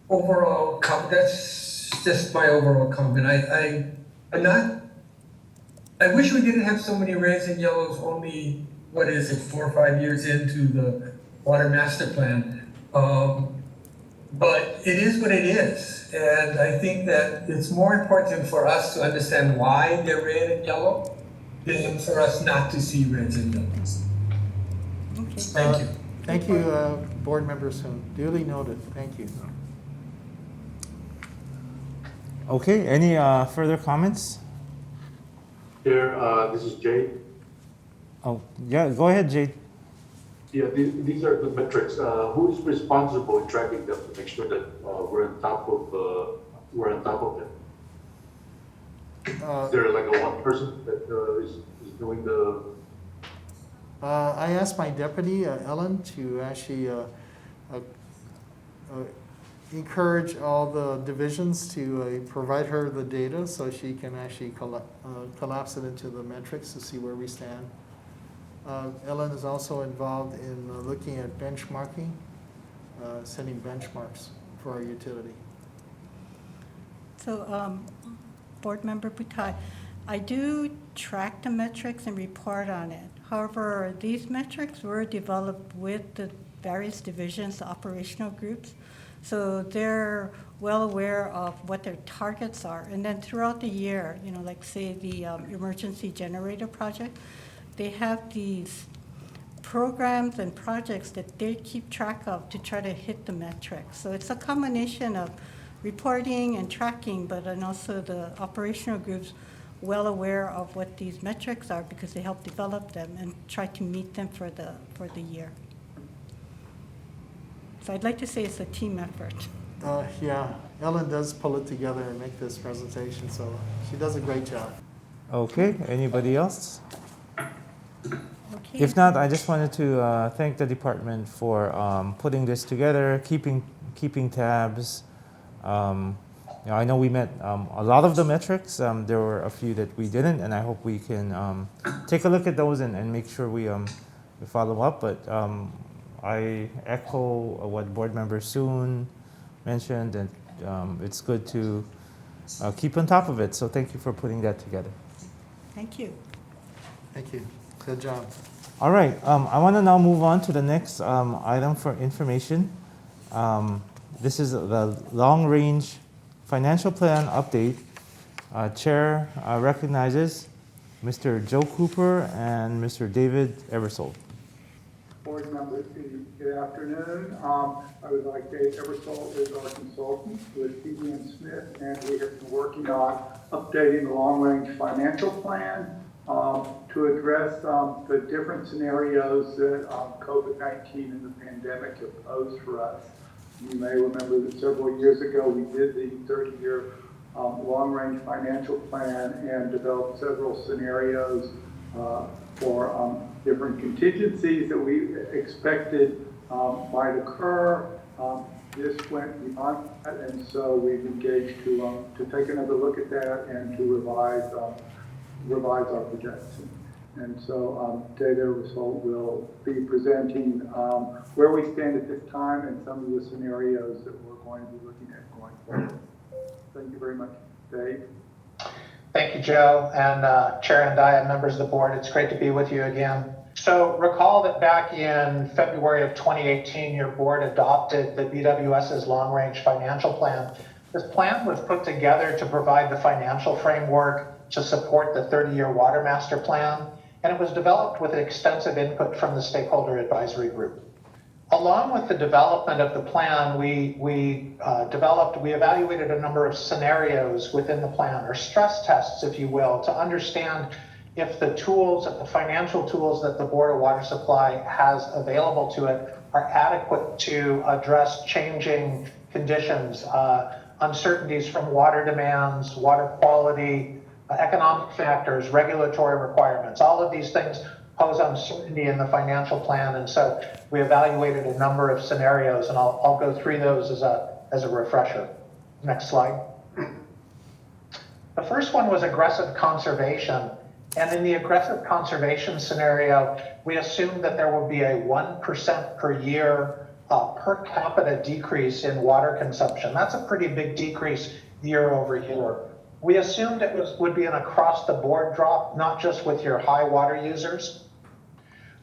overall that's just my overall comment. I wish we didn't have so many reds and yellows only, 4 or 5 years into the water master plan. But it is what it is. And I think that it's more important for us to understand why they're red and yellow than for us not to see reds and yellows. Okay. Thank you. Thank you, board members. Duly noted. Thank you. Okay, any further comments? Chair, this is Jay. Oh, yeah, go ahead, Jade. Yeah, these are the metrics. Who is responsible in tracking them to make sure that we're on top of them? Is there like a one person that is doing the? I asked my deputy, Ellen, to actually encourage all the divisions to provide her the data so she can actually collapse it into the metrics to see where we stand. Ellen is also involved in looking at benchmarking, setting benchmarks for our utility. So, Board Member Butai, I do track the metrics and report on it. However, these metrics were developed with the various divisions, operational groups. So they're well aware of what their targets are. And then throughout the year, like say the emergency generator project, they have these programs and projects that they keep track of to try to hit the metrics. So it's a combination of reporting and tracking, but then also the operational groups well aware of what these metrics are because they help develop them and try to meet them for the year. So I'd like to say it's a team effort. Yeah, Ellen does pull it together and make this presentation, so she does a great job. Okay, anybody else? Okay. If not, I just wanted to thank the department for putting this together, keeping tabs. I know we met a lot of the metrics. There were a few that we didn't, and I hope we can take a look at those and make sure we follow up. But I echo what Board Member Soon mentioned, and it's good to keep on top of it. So thank you for putting that together. Thank you. Thank you. Good job. All right, I want to now move on to the next item for information. This is the long-range financial plan update. Chair recognizes Mr. Joe Cooper and Mr. David Eversole. Board members, good afternoon. I would like Dave Eversole is our consultant with PD & Smith, and we have been working on updating the long-range financial plan to address the different scenarios that COVID-19 and the pandemic have posed for us. You may remember that several years ago we did the 30-year long-range financial plan and developed several scenarios for different contingencies that we expected might occur. This went beyond that, and so we've engaged to take another look at that and to revise revise our projection. And so Data Eversole will be presenting where we stand at this time and some of the scenarios that we're going to be looking at going forward. Thank you very much, Dave. Thank you, Joe, and Chair and members of the board. It's great to be with you again. So recall that back in February of 2018, your board adopted the BWS's long-range financial plan. This plan was put together to provide the financial framework to support the 30-year water master plan, and it was developed with extensive input from the stakeholder advisory group. Along with the development of the plan, we evaluated a number of scenarios within the plan, or stress tests, if you will, to understand if the tools, if the financial tools that the Board of Water Supply has available to it are adequate to address changing conditions, uncertainties from water demands, water quality, economic factors, regulatory requirements. All of these things pose uncertainty in the financial plan, and so we evaluated a number of scenarios, and I'll go through those as a refresher. Next slide. The first one was aggressive conservation, and in the aggressive conservation scenario, we assumed that there would be a 1% per year per capita decrease in water consumption. That's a pretty big decrease year over year. We assumed it would be an across-the-board drop, not just with your high water users.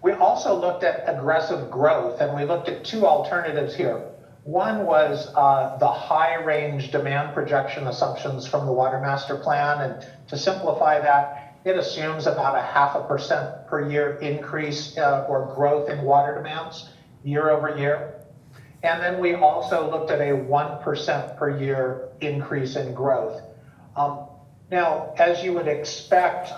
We also looked at aggressive growth, and we looked at two alternatives here. One was the high-range demand projection assumptions from the Water Master Plan, and to simplify that, it assumes about a 0.5% per year increase or growth in water demands year over year. And then we also looked at a 1% per year increase in growth. Now, as you would expect,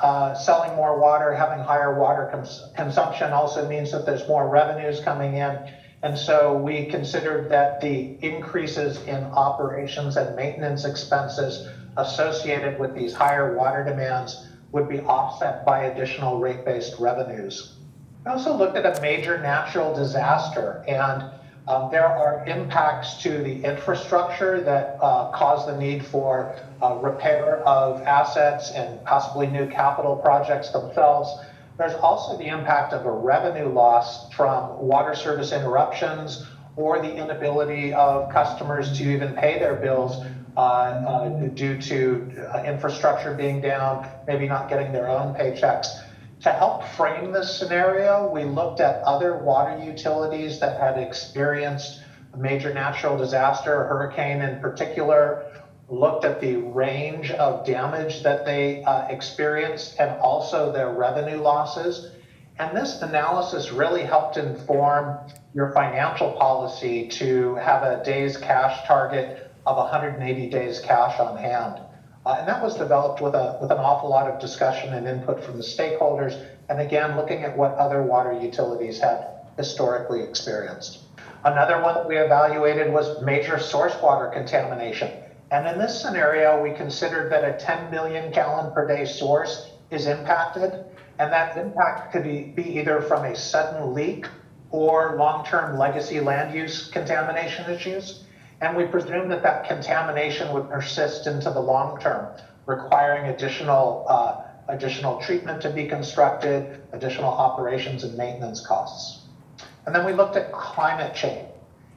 selling more water, having higher water consumption also means that there's more revenues coming in. And so we considered that the increases in operations and maintenance expenses associated with these higher water demands would be offset by additional rate-based revenues. We also looked at a major natural disaster, and there are impacts to the infrastructure that cause the need for repair of assets and possibly new capital projects themselves. There's also the impact of a revenue loss from water service interruptions or the inability of customers to even pay their bills due to infrastructure being down, maybe not getting their own paychecks. To help frame this scenario, we looked at other water utilities that had experienced a major natural disaster, a hurricane in particular, looked at the range of damage that they experienced and also their revenue losses. And this analysis really helped inform your financial policy to have a days cash target of 180 days cash on hand. And that was developed with an awful lot of discussion and input from the stakeholders, and again, looking at what other water utilities had historically experienced. Another one that we evaluated was major source water contamination. And in this scenario, we considered that a 10 million gallon per day source is impacted, and that impact could be either from a sudden leak or long-term legacy land use contamination issues. And we presume that that contamination would persist into the long term, requiring additional treatment to be constructed, additional operations and maintenance costs. And then we looked at climate change.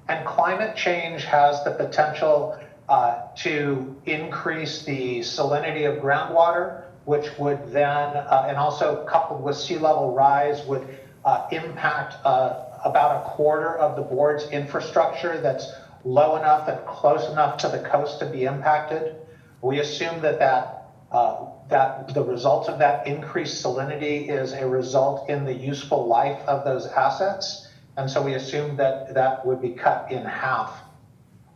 And climate change has the potential to increase the salinity of groundwater, which would then, and also coupled with sea level rise, would impact about a quarter of the board's infrastructure that's low enough and close enough to the coast to be impacted. We assume that the result of that increased salinity is a result in the useful life of those assets. And so we assume that that would be cut in half.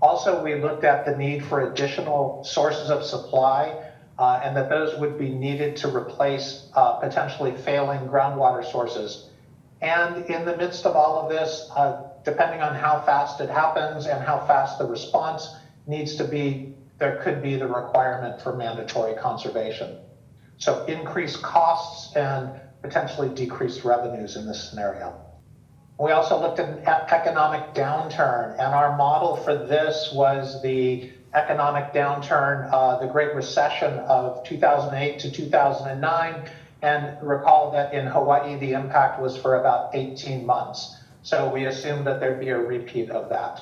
Also, we looked at the need for additional sources of supply and that those would be needed to replace potentially failing groundwater sources. And in the midst of all of this, depending on how fast it happens and how fast the response needs to be, there could be the requirement for mandatory conservation. So increased costs and potentially decreased revenues in this scenario. We also looked at an economic downturn, and our model for this was the economic downturn, the Great Recession of 2008 to 2009. And recall that in Hawaii, the impact was for about 18 months. So we assumed that there'd be a repeat of that.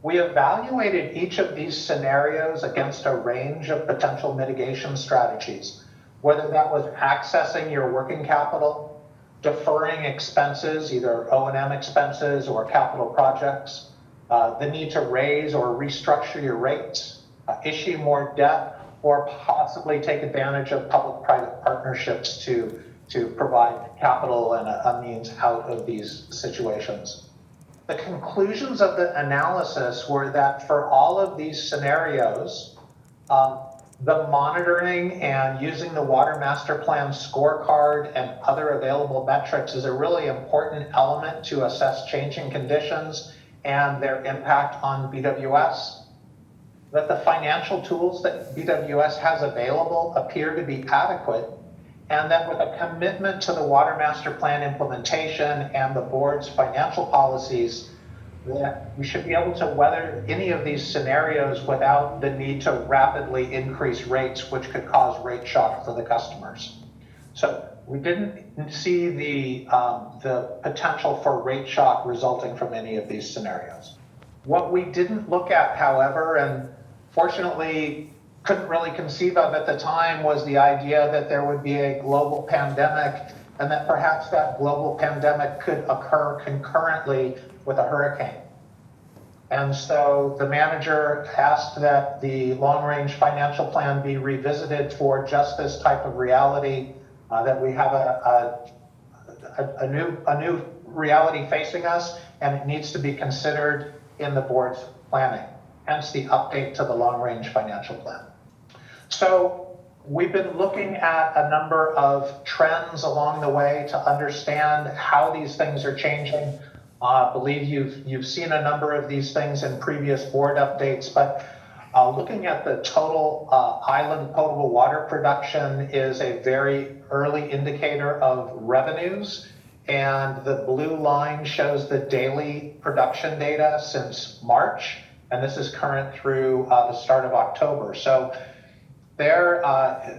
We evaluated each of these scenarios against a range of potential mitigation strategies, whether that was accessing your working capital, deferring expenses, either O&M expenses or capital projects, the need to raise or restructure your rates, issue more debt, or possibly take advantage of public-private partnerships to provide capital and a means out of these situations. The conclusions of the analysis were that for all of these scenarios, the monitoring and using the Water Master Plan scorecard and other available metrics is a really important element to assess changing conditions and their impact on BWS. That the financial tools that BWS has available appear to be adequate, and that with a commitment to the Water Master Plan implementation and the board's financial policies, that we should be able to weather any of these scenarios without the need to rapidly increase rates, which could cause rate shock for the customers. So we didn't see the potential for rate shock resulting from any of these scenarios. What we didn't look at, however, and fortunately couldn't really conceive of at the time, was the idea that there would be a global pandemic and that perhaps that global pandemic could occur concurrently with a hurricane. And so the manager asked that the long-range financial plan be revisited for just this type of reality, that we have a new reality facing us, and it needs to be considered in the board's planning, hence the update to the long-range financial plan. So we've been looking at a number of trends along the way to understand how these things are changing. I believe you've seen a number of these things in previous board updates, but looking at the total island potable water production is a very early indicator of revenues. And the blue line shows the daily production data since March, and this is current through the start of October. So there,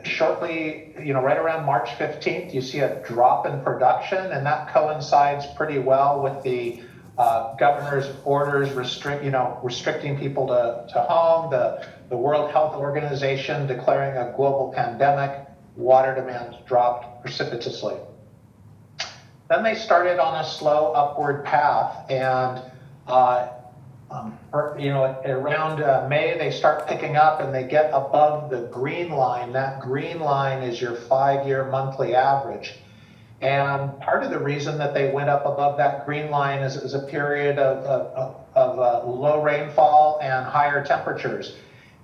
shortly, right around March 15th, you see a drop in production, and that coincides pretty well with the governor's orders restricting people to home, the World Health Organization declaring a global pandemic. Water demand dropped precipitously. Then they started on a slow upward path, and around May they start picking up and they get above the green line. That green line is your 5-year monthly average. And part of the reason that they went up above that green line is a period of low rainfall and higher temperatures.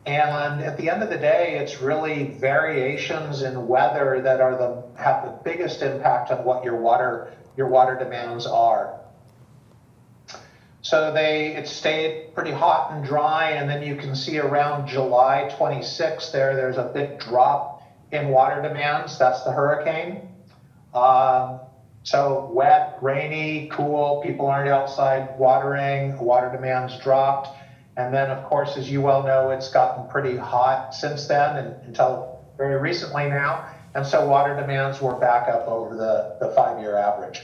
And at the end of the day, it's really variations in weather that have the biggest impact on what your water demands are. So it stayed pretty hot and dry, and then you can see around July 26th there's a big drop in water demands. That's the hurricane. So wet, rainy, cool, people aren't outside watering, water demands dropped. And then, of course, as you well know, it's gotten pretty hot since then and until very recently now. And so water demands were back up over the 5-year average.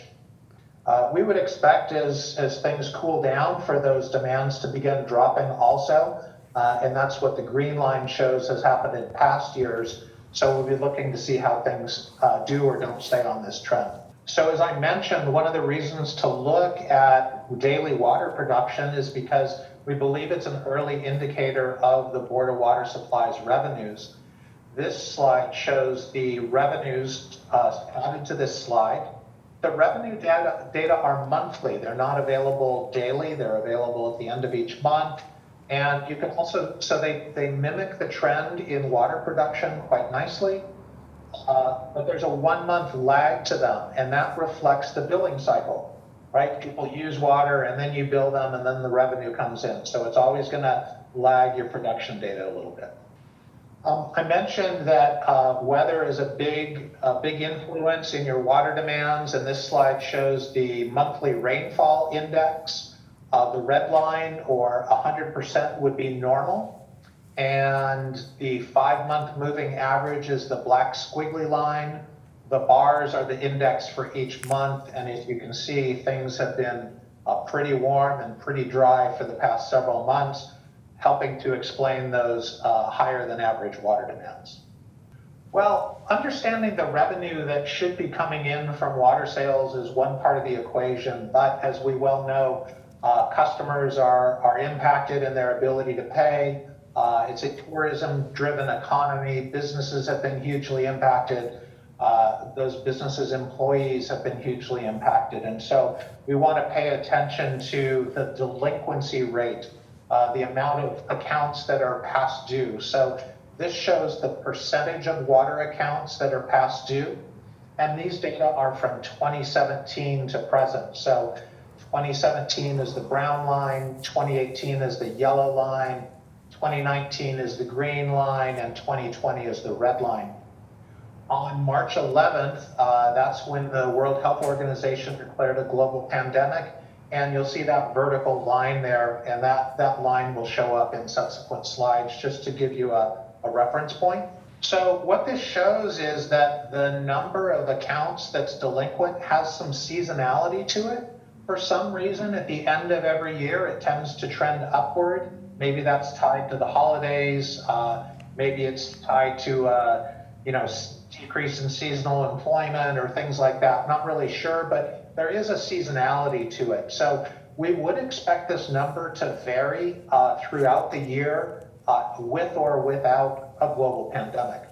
We would expect as things cool down for those demands to begin dropping also. And that's what the green line shows has happened in past years. So we'll be looking to see how things do or don't stay on this trend. So as I mentioned, one of the reasons to look at daily water production is because we believe it's an early indicator of the Board of Water Supply's revenues. This slide shows the revenues added to this slide. The revenue data are monthly. They're not available daily. They're available at the end of each month. And you can also, so they mimic the trend in water production quite nicely. But there's a 1-month lag to them, and that reflects the billing cycle, right? People use water and then you bill them and then the revenue comes in. So it's always gonna lag your production data a little bit. I mentioned that weather is a big influence in your water demands, and this slide shows the monthly rainfall index. The red line, or 100%, would be normal. And the 5-month moving average is the black squiggly line. The bars are the index for each month, and as you can see, things have been pretty warm and pretty dry for the past several months, helping to explain those higher than average water demands. Well, understanding the revenue that should be coming in from water sales is one part of the equation, but as we well know, customers are impacted in their ability to pay. It's a tourism-driven economy. Businesses have been hugely impacted. Those businesses' employees have been hugely impacted. And so we want to pay attention to the delinquency rate, the amount of accounts that are past due. So this shows the percentage of water accounts that are past due. And these data are from 2017 to present. So 2017 is the brown line, 2018 is the yellow line, 2019 is the green line, and 2020 is the red line. On March 11th, that's when the World Health Organization declared a global pandemic, and you'll see that vertical line there, and that line will show up in subsequent slides just to give you a reference point. So what this shows is that the number of accounts that's delinquent has some seasonality to it. For some reason, at the end of every year, it tends to trend upward. Maybe that's tied to the holidays. Maybe it's tied to, decrease in seasonal employment or things like that. Not really sure, but there is a seasonality to it. So we would expect this number to vary throughout the year with or without a global pandemic.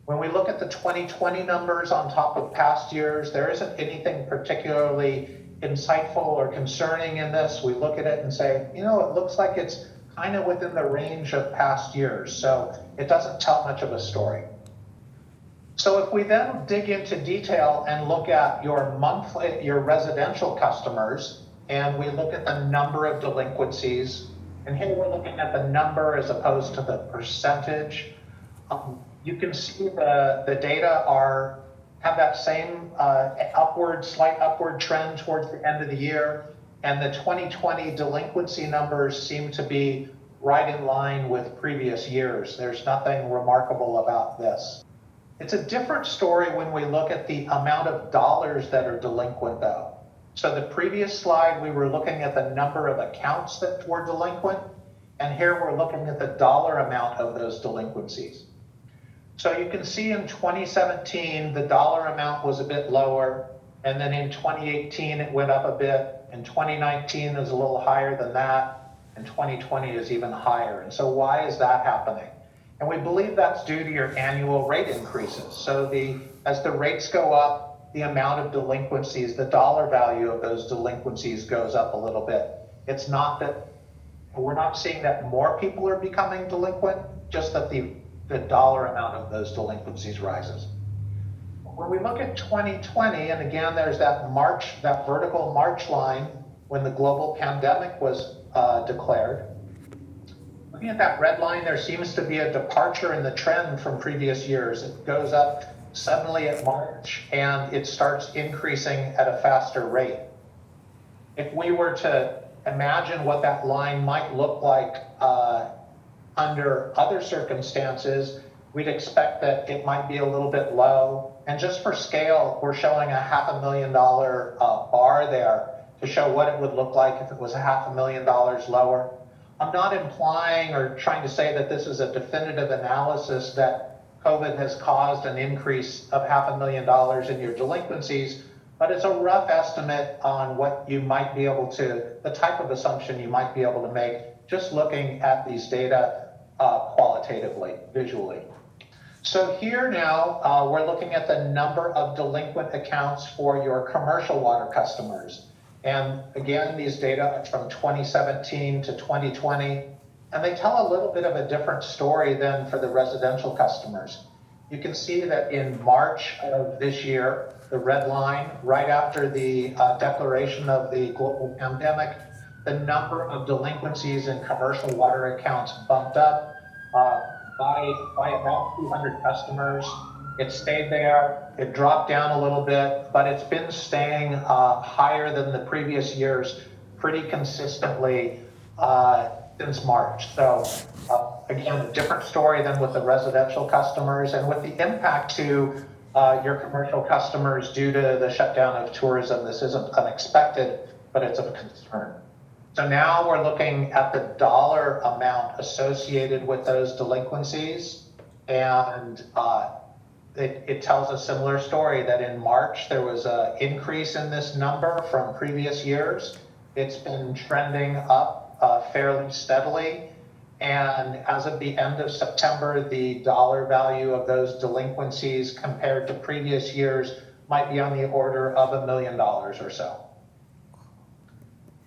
When we look at the 2020 numbers on top of past years, there isn't anything particularly insightful or concerning in this. We look at it and say, it looks like it's kind of within the range of past years. So it doesn't tell much of a story. So if we then dig into detail and look at your residential customers, and we look at the number of delinquencies, and here we're looking at the number as opposed to the percentage, you can see the data have that same slight upward trend towards the end of the year, and the 2020 delinquency numbers seem to be right in line with previous years. There's nothing remarkable about this. It's a different story when we look at the amount of dollars that are delinquent, though. So the previous slide, we were looking at the number of accounts that were delinquent, and here we're looking at the dollar amount of those delinquencies. So you can see in 2017, the dollar amount was a bit lower, and then in 2018, it went up a bit. In 2019 is a little higher than that, and 2020 is even higher. And so why is that happening? And we believe that's due to your annual rate increases. So as the rates go up, the amount of delinquencies, the dollar value of those delinquencies goes up a little bit. It's not that we're not seeing that more people are becoming delinquent, just that the dollar amount of those delinquencies rises. When we look at 2020, and again, there's that vertical March line when the global pandemic was declared. Looking at that red line, there seems to be a departure in the trend from previous years. It goes up suddenly at March, and it starts increasing at a faster rate. If we were to imagine what that line might look like under other circumstances, we'd expect that it might be a little bit low. And just for scale, we're showing a $500,000 bar there to show what it would look like if it was $500,000 lower. I'm not implying or trying to say that this is a definitive analysis that COVID has caused an increase of $500,000 in your delinquencies, but it's a rough estimate on what you might be able to, the type of assumption you might be able to make just looking at these data qualitatively, visually. So here now, we're looking at the number of delinquent accounts for your commercial water customers. And again, these data are from 2017 to 2020, and they tell a little bit of a different story than for the residential customers. You can see that in March of this year, the red line, right after the declaration of the global pandemic, the number of delinquencies in commercial water accounts bumped up by about 200 customers. It stayed there, it dropped down a little bit, but it's been staying higher than the previous years pretty consistently since March. So again, a different story than with the residential customers, and with the impact to your commercial customers due to the shutdown of tourism. This isn't unexpected, but it's of concern. So now we're looking at the dollar amount associated with those delinquencies, and it tells a similar story that in March there was an increase in this number from previous years. It's been trending up fairly steadily, and as of the end of September, the dollar value of those delinquencies compared to previous years might be on the order of $1 million or so.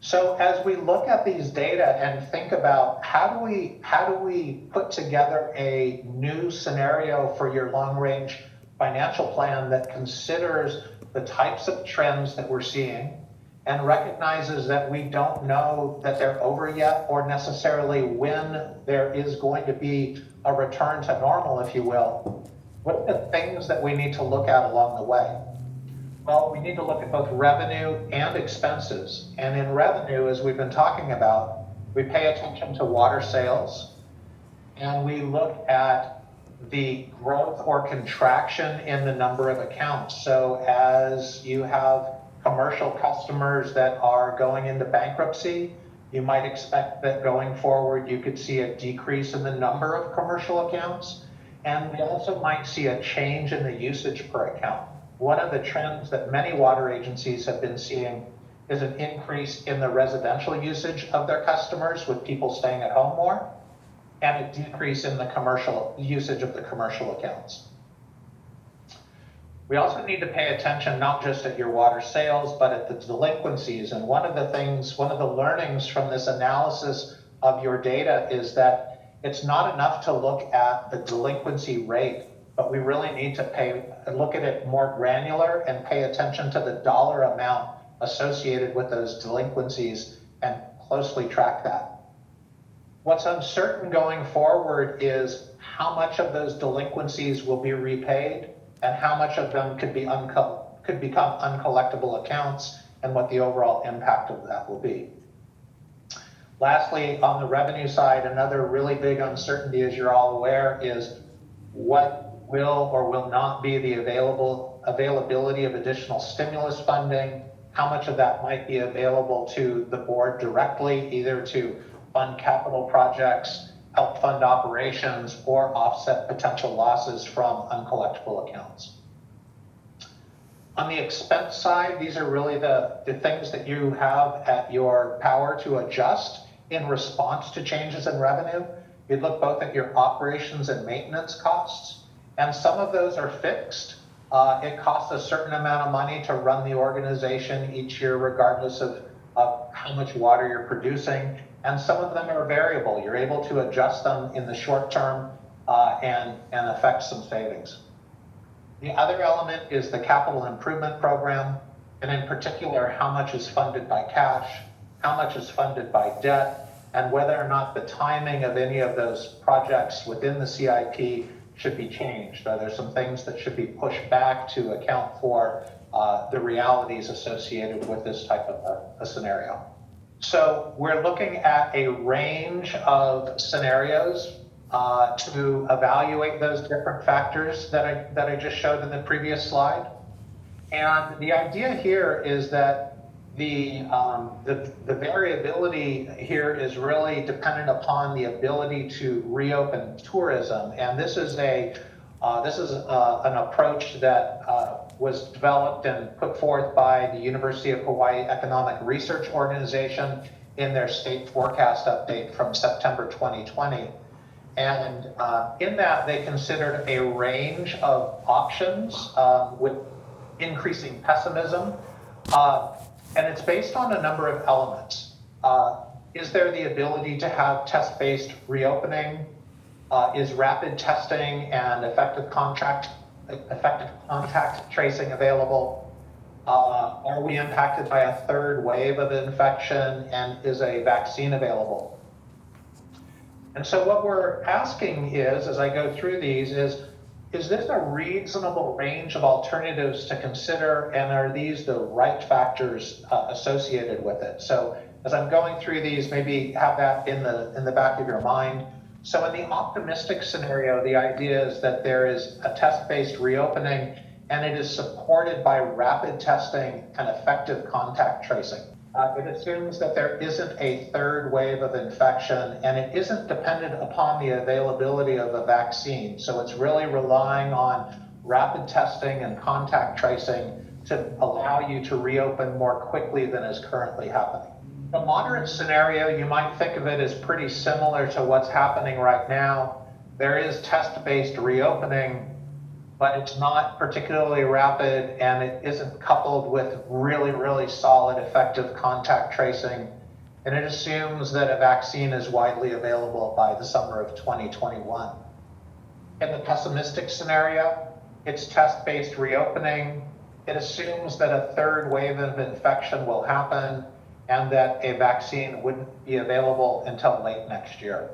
So as we look at these data and think about how do we put together a new scenario for your long-range financial plan that considers the types of trends that we're seeing and recognizes that we don't know that they're over yet, or necessarily when there is going to be a return to normal, if you will, what are the things that we need to look at along the way? Well, we need to look at both revenue and expenses. And in revenue, as we've been talking about, we pay attention to water sales, and we look at the growth or contraction in the number of accounts. So as you have commercial customers that are going into bankruptcy, you might expect that going forward you could see a decrease in the number of commercial accounts. And we also might see a change in the usage per account. One of the trends that many water agencies have been seeing is an increase in the residential usage of their customers, with people staying at home more, and a decrease in the commercial usage of the commercial accounts. We also need to pay attention not just at your water sales, but at the delinquencies. And one of the learnings from this analysis of your data is that it's not enough to look at the delinquency rate, but we really need to look at it more granular and pay attention to the dollar amount associated with those delinquencies and closely track that. What's uncertain going forward is how much of those delinquencies will be repaid and how much of them could become uncollectible accounts, and what the overall impact of that will be. Lastly, on the revenue side, another really big uncertainty, as you're all aware, is what will or will not be the availability of additional stimulus funding, how much of that might be available to the board directly, either to fund capital projects, help fund operations, or offset potential losses from uncollectible accounts. On the expense side, these are really the things that you have at your power to adjust in response to changes in revenue. You'd look both at your operations and maintenance costs, and some of those are fixed. It costs a certain amount of money to run the organization each year, regardless of how much water you're producing. And some of them are variable. You're able to adjust them in the short term and affect some savings. The other element is the capital improvement program, and in particular, how much is funded by cash, how much is funded by debt, and whether or not the timing of any of those projects within the CIP should be changed. There's some things that should be pushed back to account for the realities associated with this type of a scenario. So we're looking at a range of scenarios to evaluate those different factors that I just showed in the previous slide. And the idea here is that the variability here is really dependent upon the ability to reopen tourism. And this is an approach that was developed and put forth by the University of Hawaii Economic Research Organization in their state forecast update from September 2020. And in that, they considered a range of options with increasing pessimism. And it's based on a number of elements. Is there the ability to have test-based reopening? Is rapid testing and effective contact tracing available? Are we impacted by a third wave of infection, and is a vaccine available? And so what we're asking is, as I go through these, is this a reasonable range of alternatives to consider, and are these the right factors associated with it? So as I'm going through these, maybe have that in the back of your mind. So in the optimistic scenario, the idea is that there is a test-based reopening and it is supported by rapid testing and effective contact tracing. It assumes that there isn't a third wave of infection and it isn't dependent upon the availability of a vaccine. So it's really relying on rapid testing and contact tracing to allow you to reopen more quickly than is currently happening. The moderate scenario, you might think of it as pretty similar to what's happening right now. There is test-based reopening, but it's not particularly rapid and it isn't coupled with really, really solid, effective contact tracing. And it assumes that a vaccine is widely available by the summer of 2021. In the pessimistic scenario, it's test-based reopening. It assumes that a third wave of infection will happen and that a vaccine wouldn't be available until late next year.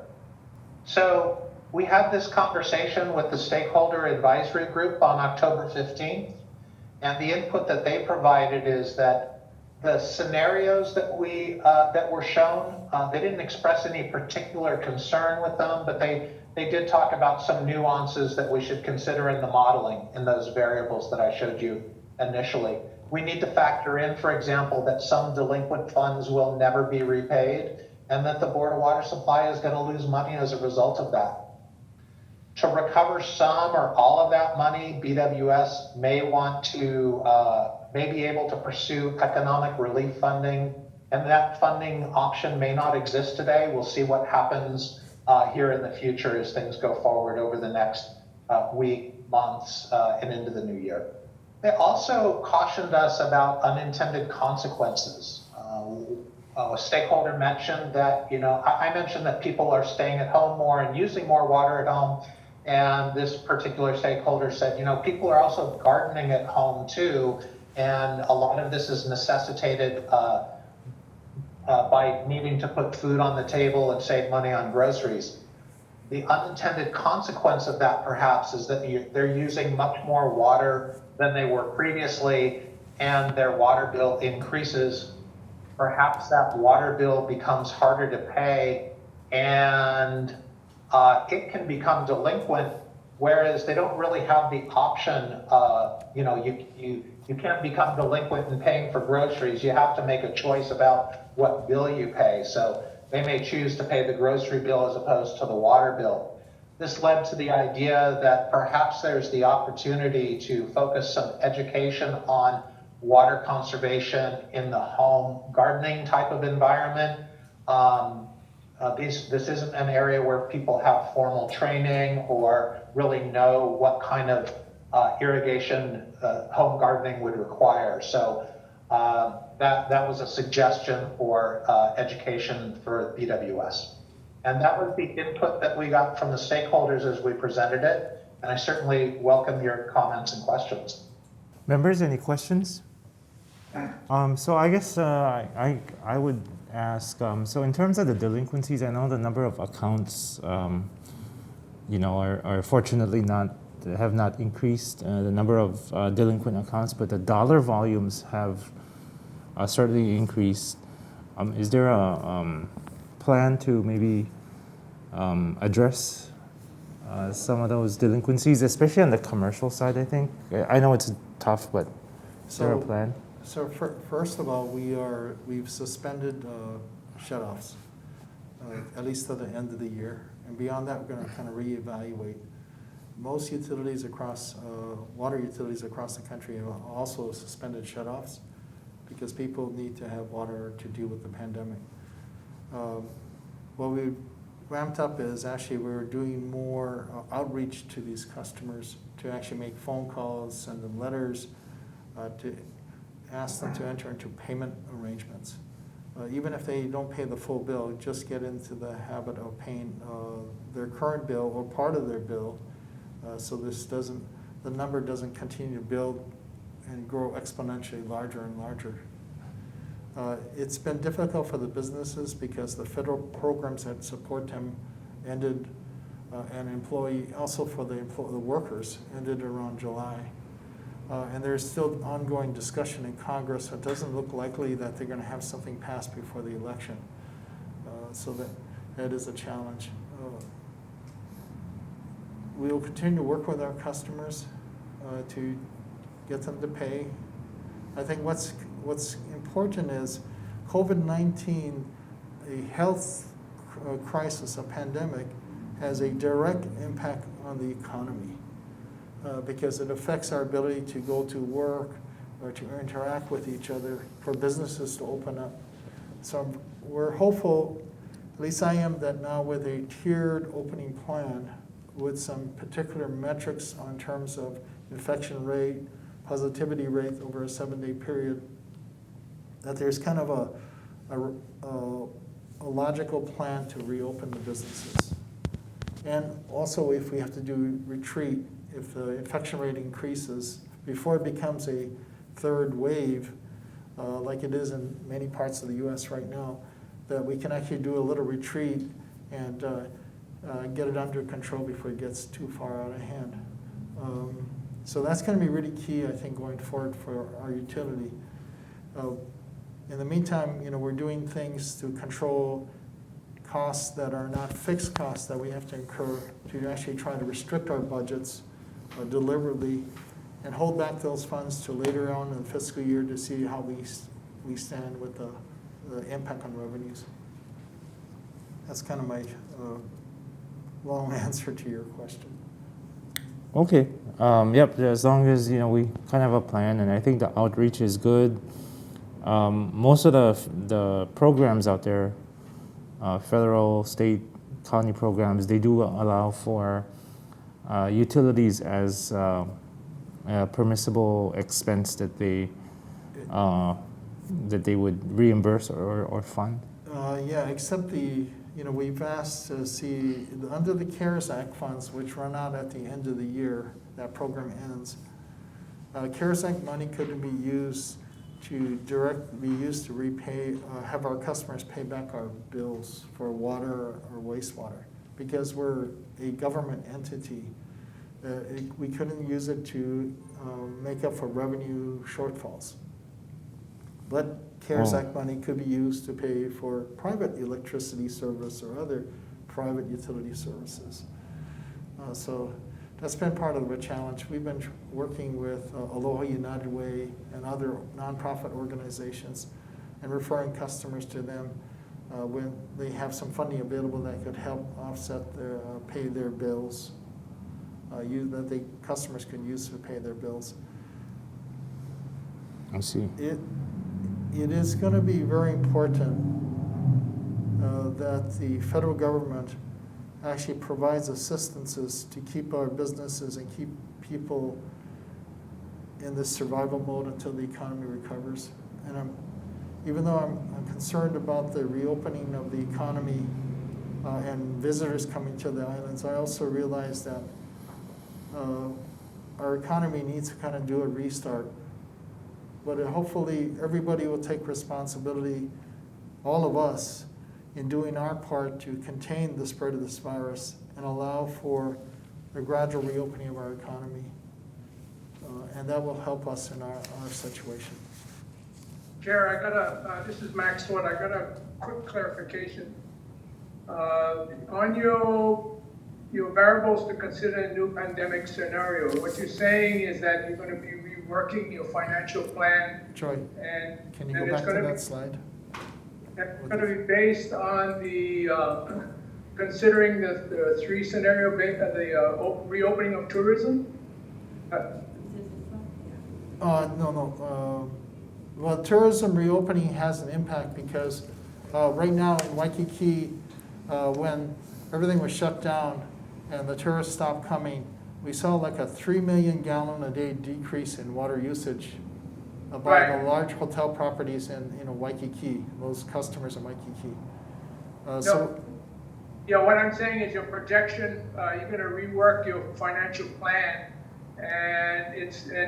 So we had this conversation with the stakeholder advisory group on October 15th, and the input that they provided is that the scenarios that were shown, they didn't express any particular concern with them, but they did talk about some nuances that we should consider in the modeling in those variables that I showed you initially. We need to factor in, for example, that some delinquent funds will never be repaid and that the Board of Water Supply is going to lose money as a result of that. To recover some or all of that money, BWS may be able to pursue economic relief funding, and that funding option may not exist today. We'll see what happens here in the future as things go forward over the next week, months, and into the new year. They also cautioned us about unintended consequences. A stakeholder mentioned that, I mentioned that people are staying at home more and using more water at home. And this particular stakeholder said, people are also gardening at home too. And a lot of this is necessitated by needing to put food on the table and save money on groceries. The unintended consequence of that perhaps is that they're using much more water than they were previously, and their water bill increases. Perhaps that water bill becomes harder to pay, and it can become delinquent, whereas they don't really have the option. You can't become delinquent in paying for groceries. You have to make a choice about what bill you pay. So they may choose to pay the grocery bill as opposed to the water bill. This led to the idea that perhaps there's the opportunity to focus some education on water conservation in the home gardening type of environment. This isn't an area where people have formal training or really know what kind of irrigation home gardening would require. So that was a suggestion for education for BWS. And that was the input that we got from the stakeholders as we presented it. And I certainly welcome your comments and questions. Members, any questions? So I guess I would ask, so in terms of the delinquencies, I know the number of accounts, are fortunately have not increased, the number of delinquent accounts, but the dollar volumes have certainly increased. Is there a plan to maybe address some of those delinquencies, especially on the commercial side, I think? I know it's tough, but is there a plan? So first of all, we've suspended shutoffs, at least to the end of the year. And beyond that, we're going to kind of reevaluate. Most utilities water utilities across the country have also suspended shutoffs because people need to have water to deal with the pandemic. What we ramped up is actually we're doing more outreach to these customers to actually make phone calls, send them letters, to ask them to enter into payment arrangements. Even if they don't pay the full bill, just get into the habit of paying their current bill or part of their bill, so the number doesn't continue to build and grow exponentially larger and larger. It's been difficult for the businesses because the federal programs that support them ended, and also for the workers ended around July. And there's still ongoing discussion in Congress. It doesn't look likely that they're going to have something passed before the election. So that is a challenge. We will continue to work with our customers to get them to pay. I think what's important is COVID-19, a health crisis, a pandemic, has a direct impact on the economy because it affects our ability to go to work or to interact with each other, for businesses to open up. So we're hopeful, at least I am, that now with a tiered opening plan with some particular metrics on terms of infection rate, positivity rate over a 7-day period, that there's kind of a logical plan to reopen the businesses. And also, if we have to do retreat, if the infection rate increases, before it becomes a third wave, like it is in many parts of the US right now, that we can actually do a little retreat and get it under control before it gets too far out of hand. So that's going to be really key, I think, going forward for our utility. In the meantime, we're doing things to control costs that are not fixed costs that we have to incur, to actually try to restrict our budgets deliberately and hold back those funds to later on in the fiscal year to see how we stand with the impact on revenues. That's kind of my long answer to your question. Okay. Yep. As long as we kind of have a plan, and I think the outreach is good. Most of the programs out there, federal, state, county programs, they do allow for utilities as a permissible expense that they would reimburse or fund. Yeah, except we've asked to see, under the CARES Act funds, which run out at the end of the year, that program ends, CARES Act money could be used to repay, have our customers pay back our bills for water or wastewater. Because we're a government entity, we couldn't use it to make up for revenue shortfalls. But CARES Act money could be used to pay for private electricity service or other private utility services. So that's been part of the challenge. We've been working with Aloha United Way and other nonprofit organizations and referring customers to them when they have some funding available that could help offset pay their bills, that the customers can use to pay their bills. I see. It is going to be very important that the federal government actually provides assistances to keep our businesses and keep people in this survival mode until the economy recovers. And even though I'm concerned about the reopening of the economy and visitors coming to the islands, I also realize that our economy needs to kind of do a restart. But hopefully everybody will take responsibility, all of us, in doing our part to contain the spread of this virus and allow for the gradual reopening of our economy. And that will help us in our situation. Chair, this is Max Wood, I got a quick clarification. On your variables to consider a new pandemic scenario, what you're saying is that you're going to be reworking your financial plan. Joy, and can you go back to that slide? It's going to be based on the considering the three scenario, the reopening of tourism. No. Well, tourism reopening has an impact because right now in Waikiki, when everything was shut down and the tourists stopped coming, we saw like a 3 million gallon a day decrease in water usage by the large hotel properties in Waikiki, those customers in Waikiki. What I'm saying is your projection, you're going to rework your financial plan, and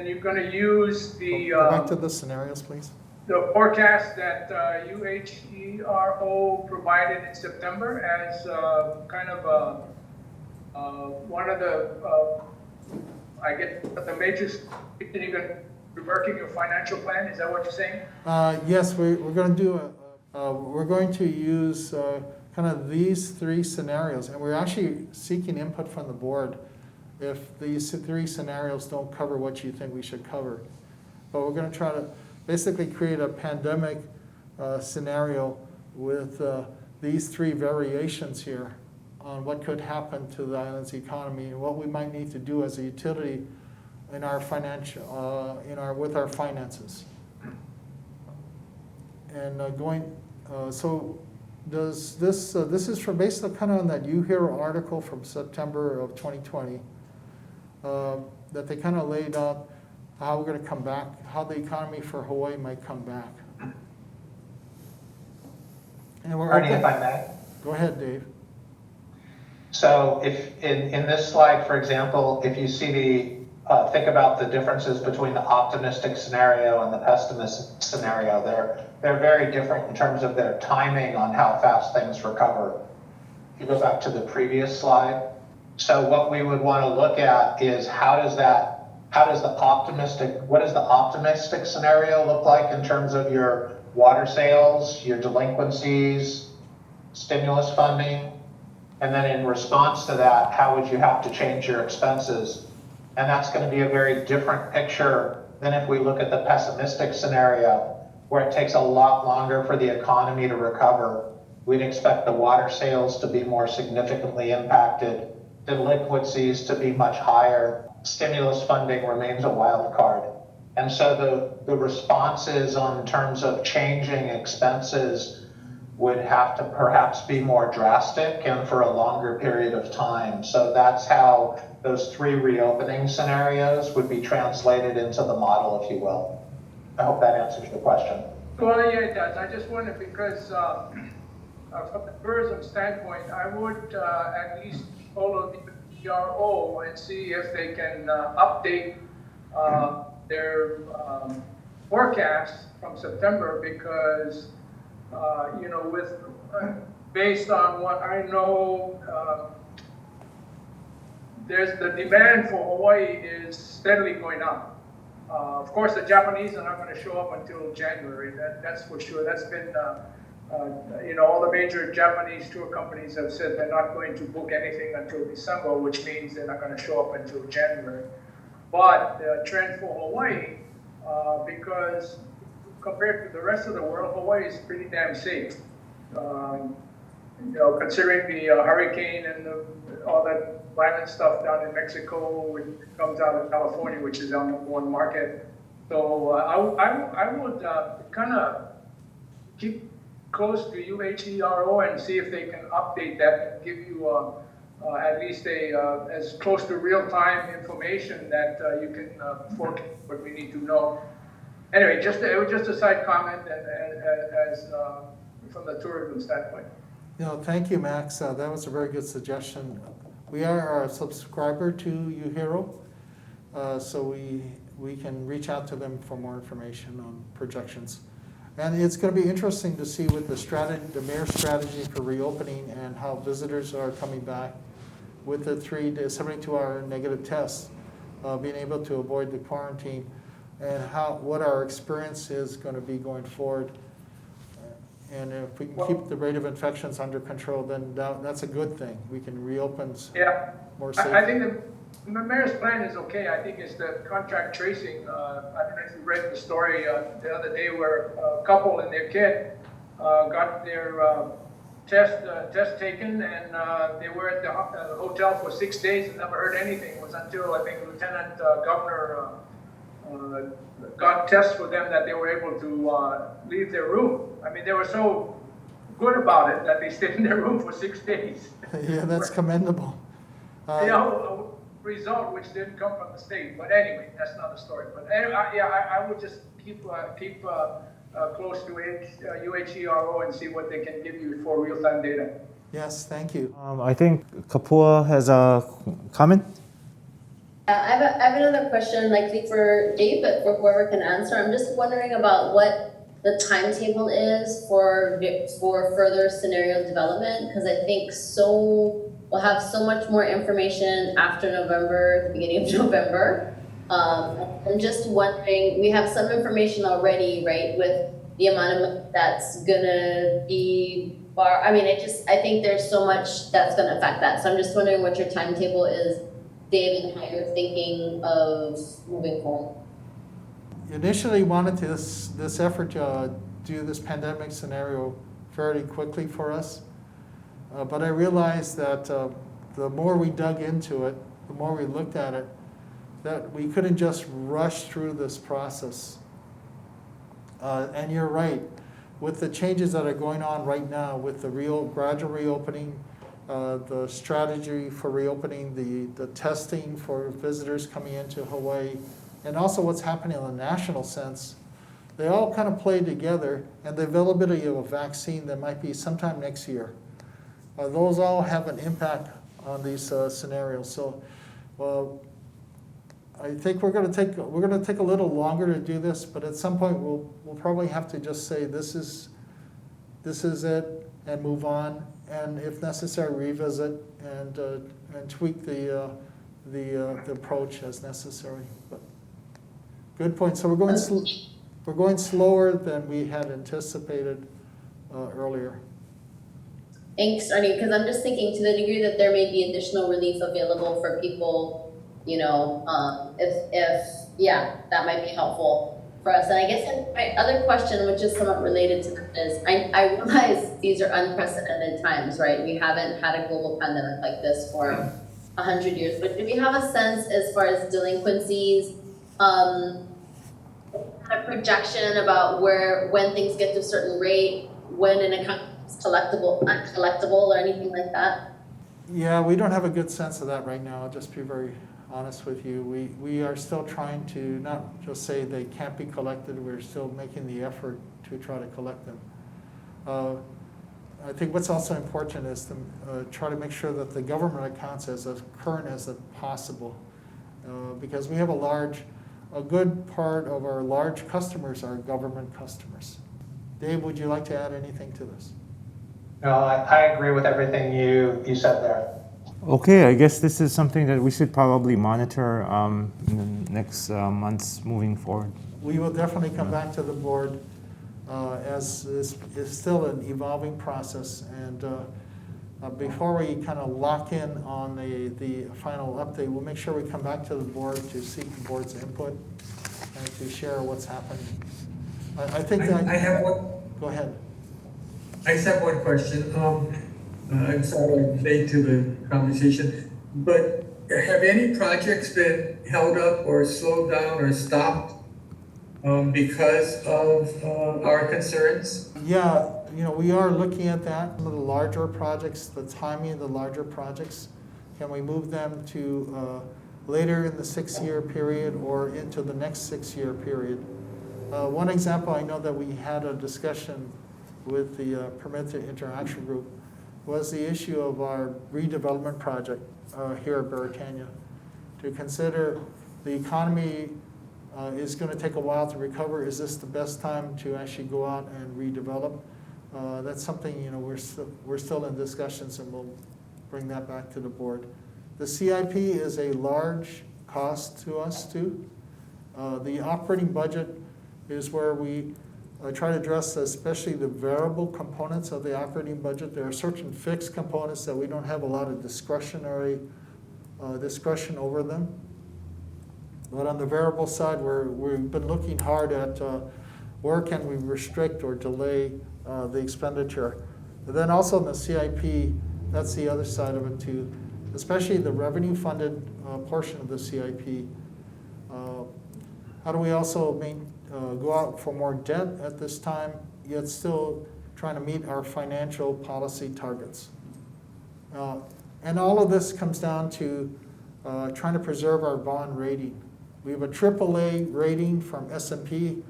you're going to use the Go back to the scenarios, please. The forecast that UHERO provided in September as kind of one of the I get the majors, you're going to be working your financial plan, is that what you're saying? Yes, we're going to do we're going to use kind of these three scenarios, and we're actually seeking input from the board if these three scenarios don't cover what you think we should cover. But we're going to try to basically create a pandemic scenario with these three variations here on what could happen to the island's economy and what we might need to do as a utility in our financial, with our finances. And so does this, this is from based on kind of on that UHERO article from September of 2020, that they kind of laid out how we're going to come back, how the economy for Hawaii might come back. And we're Ernie, if I may. Go ahead, Dave. So if in this slide, for example, if you see think about the differences between the optimistic scenario and the pessimistic scenario, they're very different in terms of their timing on how fast things recover. If you go back to the previous slide. So what we would want to look at is what does the optimistic scenario look like in terms of your water sales, your delinquencies, stimulus funding, and then in response to that, how would you have to change your expenses? And that's going to be a very different picture than if we look at the pessimistic scenario, where it takes a lot longer for the economy to recover. We'd expect the water sales to be more significantly impacted, delinquencies to be much higher, stimulus funding remains a wild card. And so the responses in terms of changing expenses would have to perhaps be more drastic and for a longer period of time. So that's how those three reopening scenarios would be translated into the model, if you will. I hope that answers your question. Well, yeah, it does. I just wondered because from the tourism standpoint, I would at least follow the PRO and see if they can update their forecast from September because, based on what I know, there's the demand for Hawaii is steadily going up. Of course, the Japanese are not going to show up until January. That's for sure. That's been, all the major Japanese tour companies have said they're not going to book anything until December, which means they're not going to show up until January. But the trend for Hawaii, because compared to the rest of the world, Hawaii is pretty damn safe. Considering the hurricane and all that violent stuff down in Mexico, which comes out of California, which is our number one market. So I would kind of keep close to UHERO and see if they can update that and give you at least as close to real-time information that you can forecast what we need to know. Anyway, it was just a side comment as from the tourism standpoint. Thank you, Max. That was a very good suggestion. We are a subscriber to UHERO, so we can reach out to them for more information on projections. And it's going to be interesting to see with the mayor's strategy for reopening and how visitors are coming back with the 72-hour negative tests, being able to avoid the quarantine, and what our experience is going to be going forward. And if we can keep the rate of infections under control, then that's a good thing. We can reopen more safely. I think the mayor's plan is okay. I think it's the contact tracing. I don't know if you read the story the other day where a couple and their kid got their test taken, and they were at the hotel for 6 days and never heard anything. It was until I think Lieutenant Governor got tests for them that they were able to leave their room. I mean, they were so good about it that they stayed in their room for 6 days. Yeah, that's commendable. A result which didn't come from the state. But anyway, that's not the story. But anyway, I would just keep close to UHERO and see what they can give you for real-time data. Yes, thank you. I think Kapua has a comment. I have another question, likely for Dave, but for whoever can answer. I'm just wondering about what the timetable is for further scenario development, because I think we'll have so much more information after November, the beginning of November. I'm just wondering, we have some information already, right, with the amount of money that's gonna be I think there's so much that's gonna affect that. So I'm just wondering what your timetable is, Dave, and how you're thinking of moving forward. Initially wanted this effort to do this pandemic scenario fairly quickly for us. But I realized that the more we dug into it, the more we looked at it, that we couldn't just rush through this process. And you're right, with the changes that are going on right now, with the gradual reopening, the strategy for reopening, the testing for visitors coming into Hawaii, and also what's happening in the national sense, they all kind of play together, and the availability of a vaccine that might be sometime next year. Those all have an impact on these scenarios. So I think we're going to take a little longer to do this, but at some point we'll probably have to just say this is it and move on, and if necessary revisit and tweak the approach as necessary. But good point. So we're going slower than we had anticipated earlier. Thanks, Arnie, because I'm just thinking to the degree that there may be additional relief available for people, that might be helpful for us. And I guess my other question, which is somewhat related to this, is I realize these are unprecedented times, right? We haven't had a global pandemic like this for 100 years, but do we have a sense as far as delinquencies, a projection about when things get to a certain rate, when an account is uncollectible or anything like that? Yeah, we don't have a good sense of that right now. I'll just be very honest with you. We are still trying to not just say they can't be collected, we're still making the effort to try to collect them. I think what's also important is to try to make sure that the government accounts as current as possible, because we have a good part of our large customers are government customers. Dave, would you like to add anything to this? No, I agree with everything you said there. Okay, I guess this is something that we should probably monitor in the next months moving forward. We will definitely come back to the board as it's still an evolving process. And before we kind of lock in on the final update, we'll make sure we come back to the board to seek the board's input and to share what's happening. I think that... I have one. Go ahead. I just have one question. I'm sorry I'm late to the conversation, but have any projects been held up or slowed down or stopped because of our concerns? Yeah, we are looking at that. Some of the larger projects, the timing of the larger projects, can we move them to later in the 6-year period or into the next 6-year period? One example, I know that we had a discussion with the Permitted Interaction Group was the issue of our redevelopment project here at Beretania. To consider the economy is going to take a while to recover. Is this the best time to actually go out and redevelop? That's something we're still in discussions, and we'll bring that back to the board. The CIP is a large cost to us too. The operating budget is where we try to address especially the variable components of the operating budget. There are certain fixed components that we don't have a lot of discretion over them. But on the variable side, we've been looking hard at where can we restrict or delay the expenditure. But then also in the CIP, that's the other side of it too, especially the revenue-funded portion of the CIP. How do we also go out for more debt at this time, yet still trying to meet our financial policy targets? And all of this comes down to trying to preserve our bond rating. We have a AAA rating from S&P,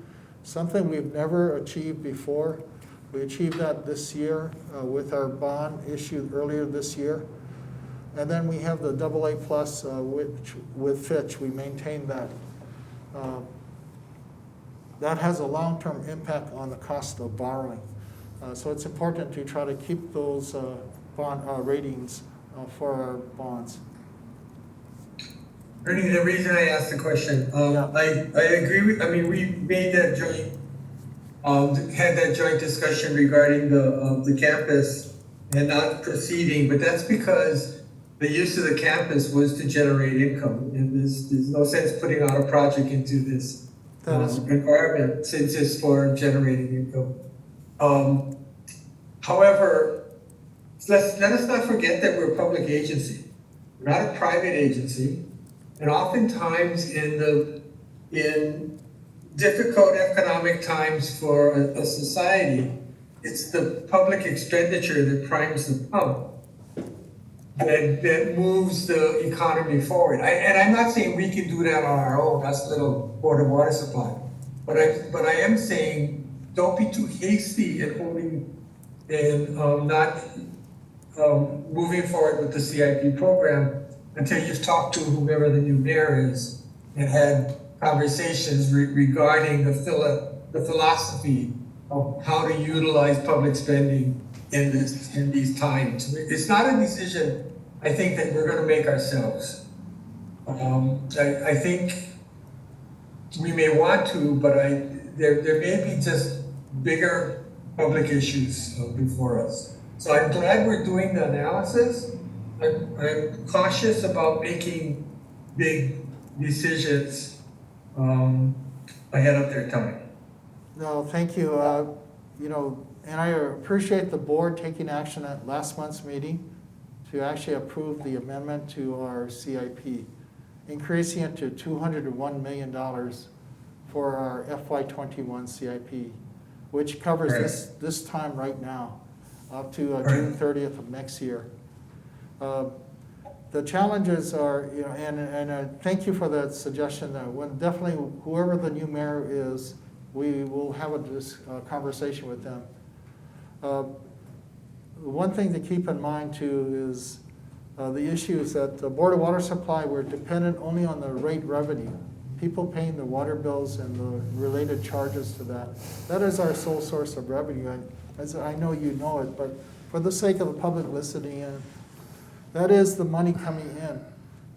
something we've never achieved before. We achieved that this year with our bond issued earlier this year. And then we have the AA plus with Fitch. We maintain that. that has a long-term impact on the cost of borrowing. So it's important to try to keep those bond ratings for our bonds. Ernie, the reason I asked the question, I agree with, I mean, we made that joint, had that joint discussion regarding the campus and not proceeding, but that's because the use of the campus was to generate income, and there's no sense putting out a project into this environment since it's for generating income. However, let us not forget that we're a public agency. We're not a private agency. And oftentimes in difficult economic times for a society, it's the public expenditure that primes the pump, that moves the economy forward. And I'm not saying we can do that on our own, that's little Board of Water Supply. But I am saying, don't be too hasty in holding and not moving forward with the CIP program until you've talked to whomever the new mayor is and had conversations regarding the philosophy of how to utilize public spending in these times. It's not a decision, I think, that we're gonna make ourselves. I think we may want to, but there may be just bigger public issues before us. So I'm glad we're doing the analysis. I'm cautious about making big decisions ahead of their time. No, thank you. You know, and I appreciate the board taking action at last month's meeting to actually approve the amendment to our CIP, increasing it to $201 million for our FY21 CIP, which covers this time right now, up to June 30th of next year. The challenges are, you know, and thank you for that suggestion. That when definitely whoever the new mayor is, we will have a conversation with them. One thing to keep in mind too is the issue is that the Board of Water Supply, we're dependent only on the rate revenue. People paying the water bills and the related charges to that. That is our sole source of revenue. As I know you know it, but for the sake of the public listening in, that is the money coming in.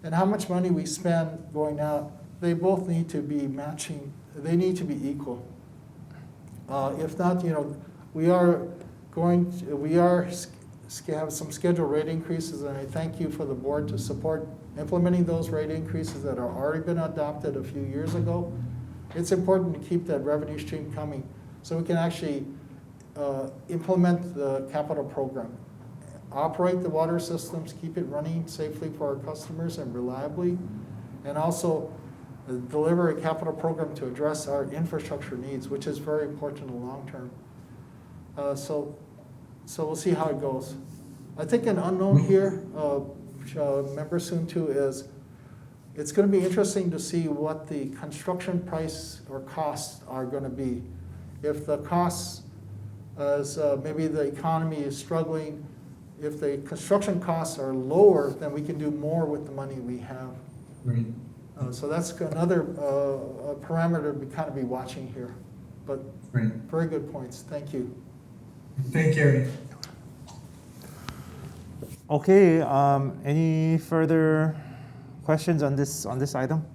And how much money we spend going out, they both need to be matching, they need to be equal. If not, you know, we have some scheduled rate increases, and I thank you for the board to support implementing those rate increases that are already been adopted a few years ago. It's important to keep that revenue stream coming so we can actually implement the capital program. Operate the water systems, keep it running safely for our customers and reliably, and also deliver a capital program to address our infrastructure needs, which is very important in the long term. So we'll see how it goes. I think an unknown here, member soon too, is it's going to be interesting to see what the construction price or costs are going to be. If the costs, as maybe the economy is struggling, if the construction costs are lower, then we can do more with the money we have. Right. So that's another parameter to kind of be watching here. But very good points. Thank you. Thank you. Okay, any further questions on this item?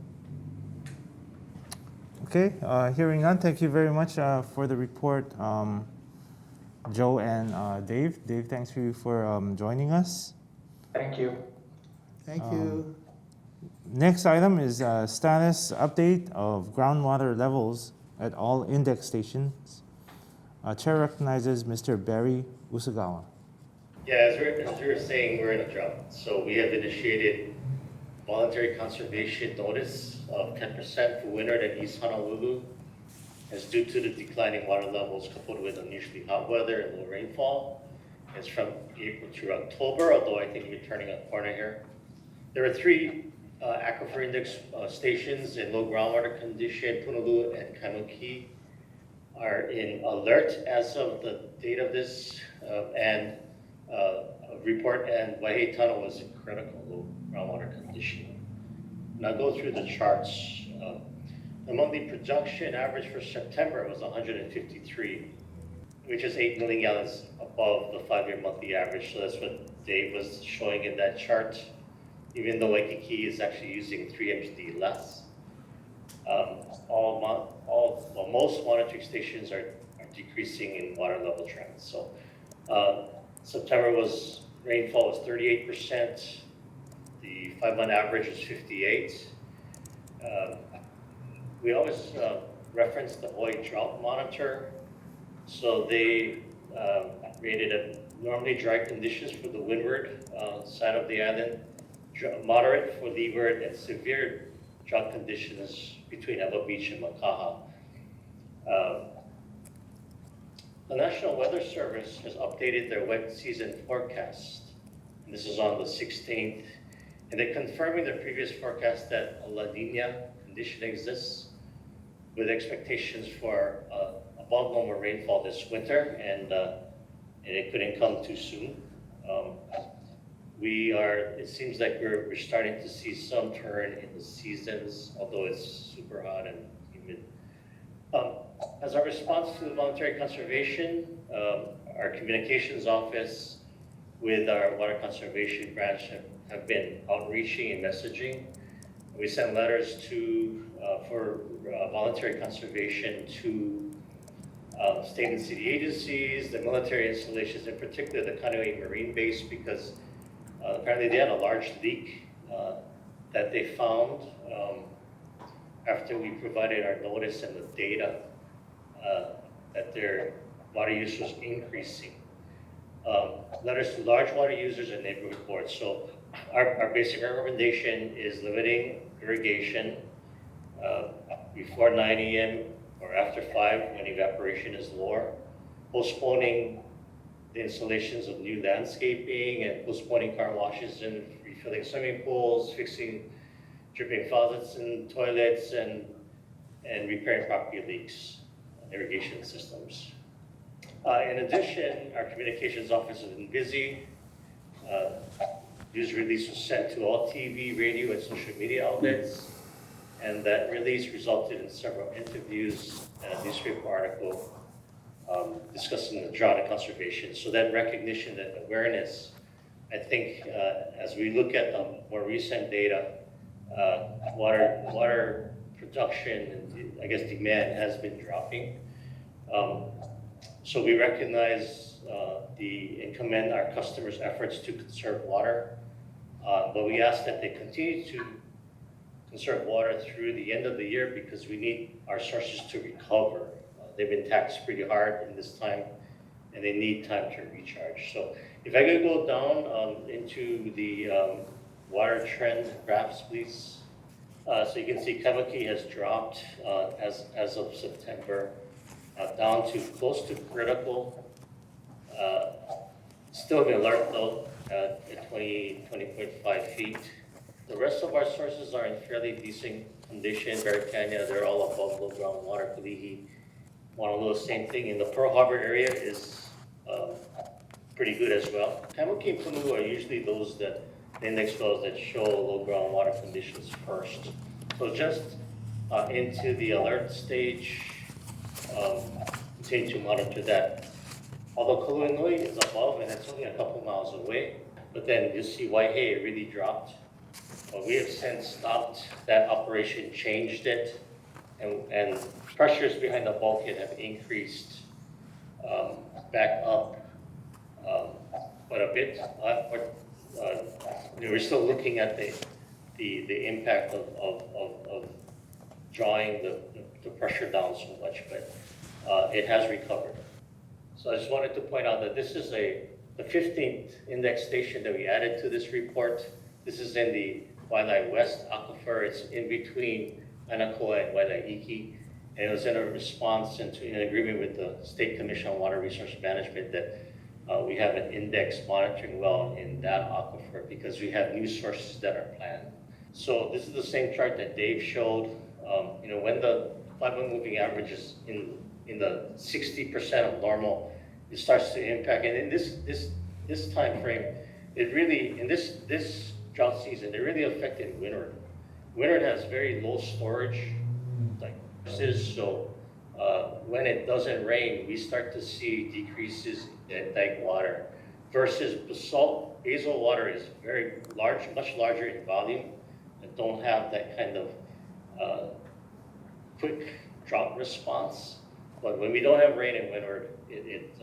Okay, hearing none, thank you very much for the report, Joe and Dave. Dave, thanks for joining us. Thank you. Thank you. Next item is status update of groundwater levels at all index stations. Chair recognizes Mr. Barry Usagawa. Yeah, as we were saying, we're in a drought. So we have initiated voluntary conservation notice of 10% for winter in East Honolulu. As due to the declining water levels coupled with unusually hot weather and low rainfall. It's from April to October, although I think we're turning a corner here. There are 3 aquifer index stations in low groundwater condition. Punaluu and Kaimuki are in alert as of the date of this, and report, and Waihe Tunnel was in critical low groundwater condition. And I'll go through the charts. The monthly production average for September was 153, which is 8 million gallons above the 5-year monthly average. So that's what Dave was showing in that chart. Even though Waikiki is actually using 3 MGD less, most monitoring stations are decreasing in water level trends. So September rainfall was 38%. The 5-month average was 58. We always reference the Hawaii Drought Monitor. So they rated normally dry conditions for the windward side of the island, moderate for leeward, and severe drought conditions between Elo Beach and Makaha. The National Weather Service has updated their wet season forecast. And this is on the 16th. And they're confirming their previous forecast that a La Nina condition exists with expectations for above normal rainfall this winter, and it couldn't come too soon. It seems like we're starting to see some turn in the seasons, although it's super hot and humid. As our response to the voluntary conservation, our communications office with our water conservation branch have been outreaching and messaging. We sent letters for voluntary conservation to state and city agencies, the military installations, in particular the Kaneohe Marine Base, because apparently they had a large leak that they found after we provided our notice and the data that their water use was increasing. Letters to large water users and neighborhood boards. So our basic recommendation is limiting irrigation before 9 a.m. or after 5 when evaporation is lower, postponing the installations of new landscaping and postponing car washes and refilling swimming pools, fixing dripping faucets and toilets, and repairing property leaks, irrigation systems. In addition, our communications office has been busy. News release was sent to all TV, radio, and social media outlets, and that release resulted in several interviews and a newspaper article discussing the drought and conservation. So that recognition and awareness, I think, as we look at the more recent data, water production and I guess demand has been dropping. So we recognize and commend our customers' efforts to conserve water, but we ask that they continue to conserve water through the end of the year because we need our sources to recover. They've been taxed pretty hard in this time, and they need time to recharge. So if I could go down into the water trend graphs, please. So you can see Kaimuki has dropped as of September, down to close to critical. Still in alert though, at 20.5 feet. The rest of our sources are in fairly decent condition. Beretania, they're all above low groundwater. Kalihi, Honolulu, same thing. In the Pearl Harbor area is pretty good as well. Kaimuki and Punu are usually those the index wells that show low groundwater conditions first. So just into the alert stage, continue to monitor that. Although Kaluanui is above and it's only a couple miles away, but then you see Waihe really dropped. We have since stopped that operation, changed it, and pressures behind the bulkhead have increased back up quite a bit. We're still looking at the impact of drawing the pressure down so much, but it has recovered. So I just wanted to point out that this is the 15th index station that we added to this report. This is in the Waialae West aquifer. It's in between Anakoa and Waialae-Iki. And it was in a response and in agreement with the State Commission on Water Resource Management that we have an index monitoring well in that aquifer because we have new sources that are planned. So this is the same chart that Dave showed. When the 5-month moving average is in the 60% of normal, it starts to impact. And in this time frame, it really, in this drought season, it really affected Windward. Windward has very low storage, like So when it doesn't rain, we start to see decreases in dike water versus basalt. Basal water is very large, much larger in volume, and don't have that kind of quick drought response. But when we don't have rain in winter, it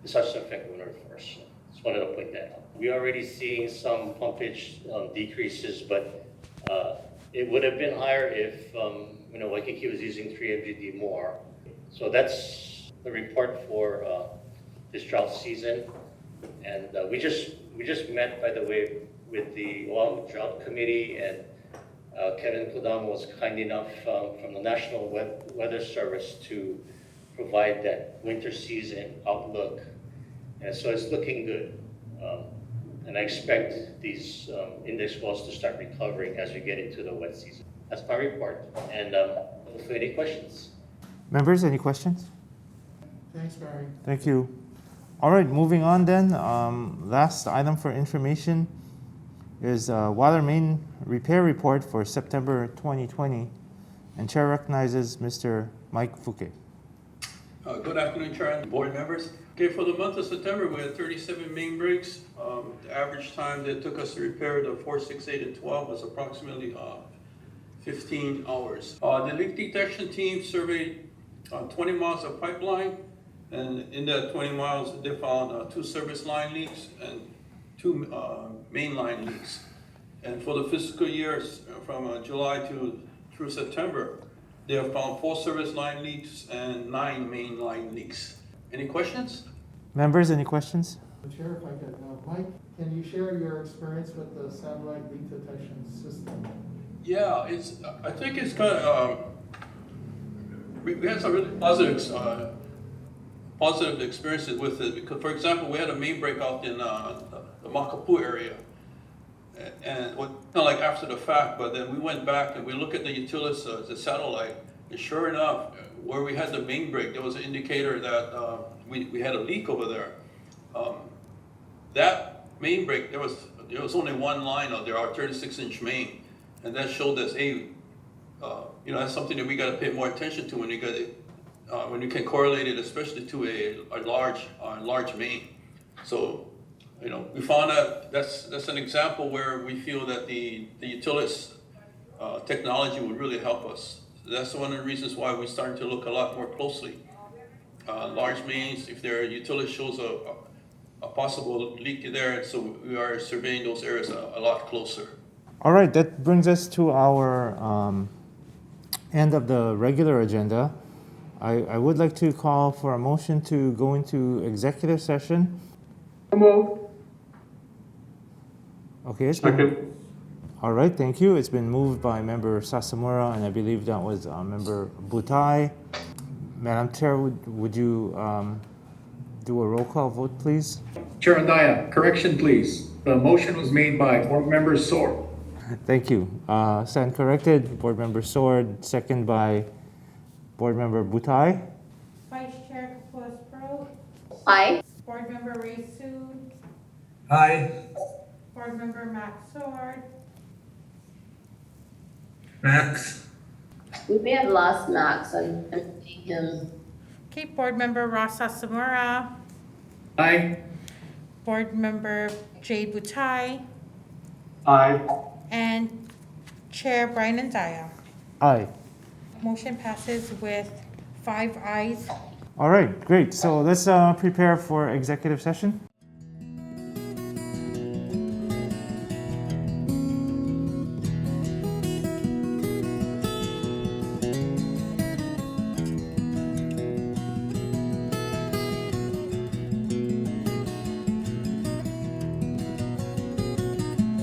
starts to affect winter first. So just wanted to point that out. We're already seeing some pumpage decreases, but it would have been higher if Waikiki was using 3 MGD more. So that's the report for this drought season. And we just met, by the way, with the Oahu Drought Committee, and Kevin Kodama was kind enough from the National Weather Service to provide that winter season outlook. And so it's looking good. And I expect these index wells to start recovering as we get into the wet season. That's my report. And hopefully any questions? Members, any questions? Thanks, Barry. Thank you. All right, moving on then. Last item for information is water main repair report for September 2020. And Chair recognizes Mr. Mike Fuke. Good afternoon, Chair and board members. Okay, for the month of September, we had 37 main breaks. The average time that it took us to repair the 4, 6, 8, and 12 was approximately 15 hours. The leak detection team surveyed 20 miles of pipeline, and in that 20 miles, they found 2 service line leaks and 2 main line leaks. And for the fiscal years from July through September, they have found 4 service line leaks and 9 main line leaks. Any questions? Members, any questions? Chair, if I could, Mike, can you share your experience with the satellite leak detection system? Yeah, I think it's kind of, we had some really positive experiences with it, because, for example, we had a main break out in the Makapu area. And kind of like after the fact, but then we went back and we looked at the Utilis, the satellite, and sure enough, where we had the main break, there was an indicator that we had a leak over there. That main break, there was only one line out there, our 36-inch main, and that showed us, hey, that's something that we got to pay more attention to when you get it, when you can correlate it, especially to a large main. So, we found that that's an example where we feel that the Utilis technology would really help us. That's one of the reasons why we're starting to look a lot more closely. Large mains, if their Utilis shows a possible leak there, so we are surveying those areas a lot closer. All right, that brings us to our end of the regular agenda. I would like to call for a motion to go into executive session. Okay, Second. All right, thank you. It's been moved by Member Sasamura, and I believe that was Member Butai. Madam Chair, would you do a roll call vote, please? Chair Andaya, correction, please. The motion was made by Board Member Sword. Thank you. Stand corrected. Board Member Sword, second by Board Member Butai. Vice Chair Pro. Aye. Board Member Ray Sood. Aye. Board Member Max Sword. Max? We may have lost Max. I'm seeing him. Okay, Board Member Ross Sasamura. Aye. Board Member Jade Butai. Aye. And Chair Brian Andaya. Aye. Motion passes with 5 ayes. All right, great. So let's prepare for executive session.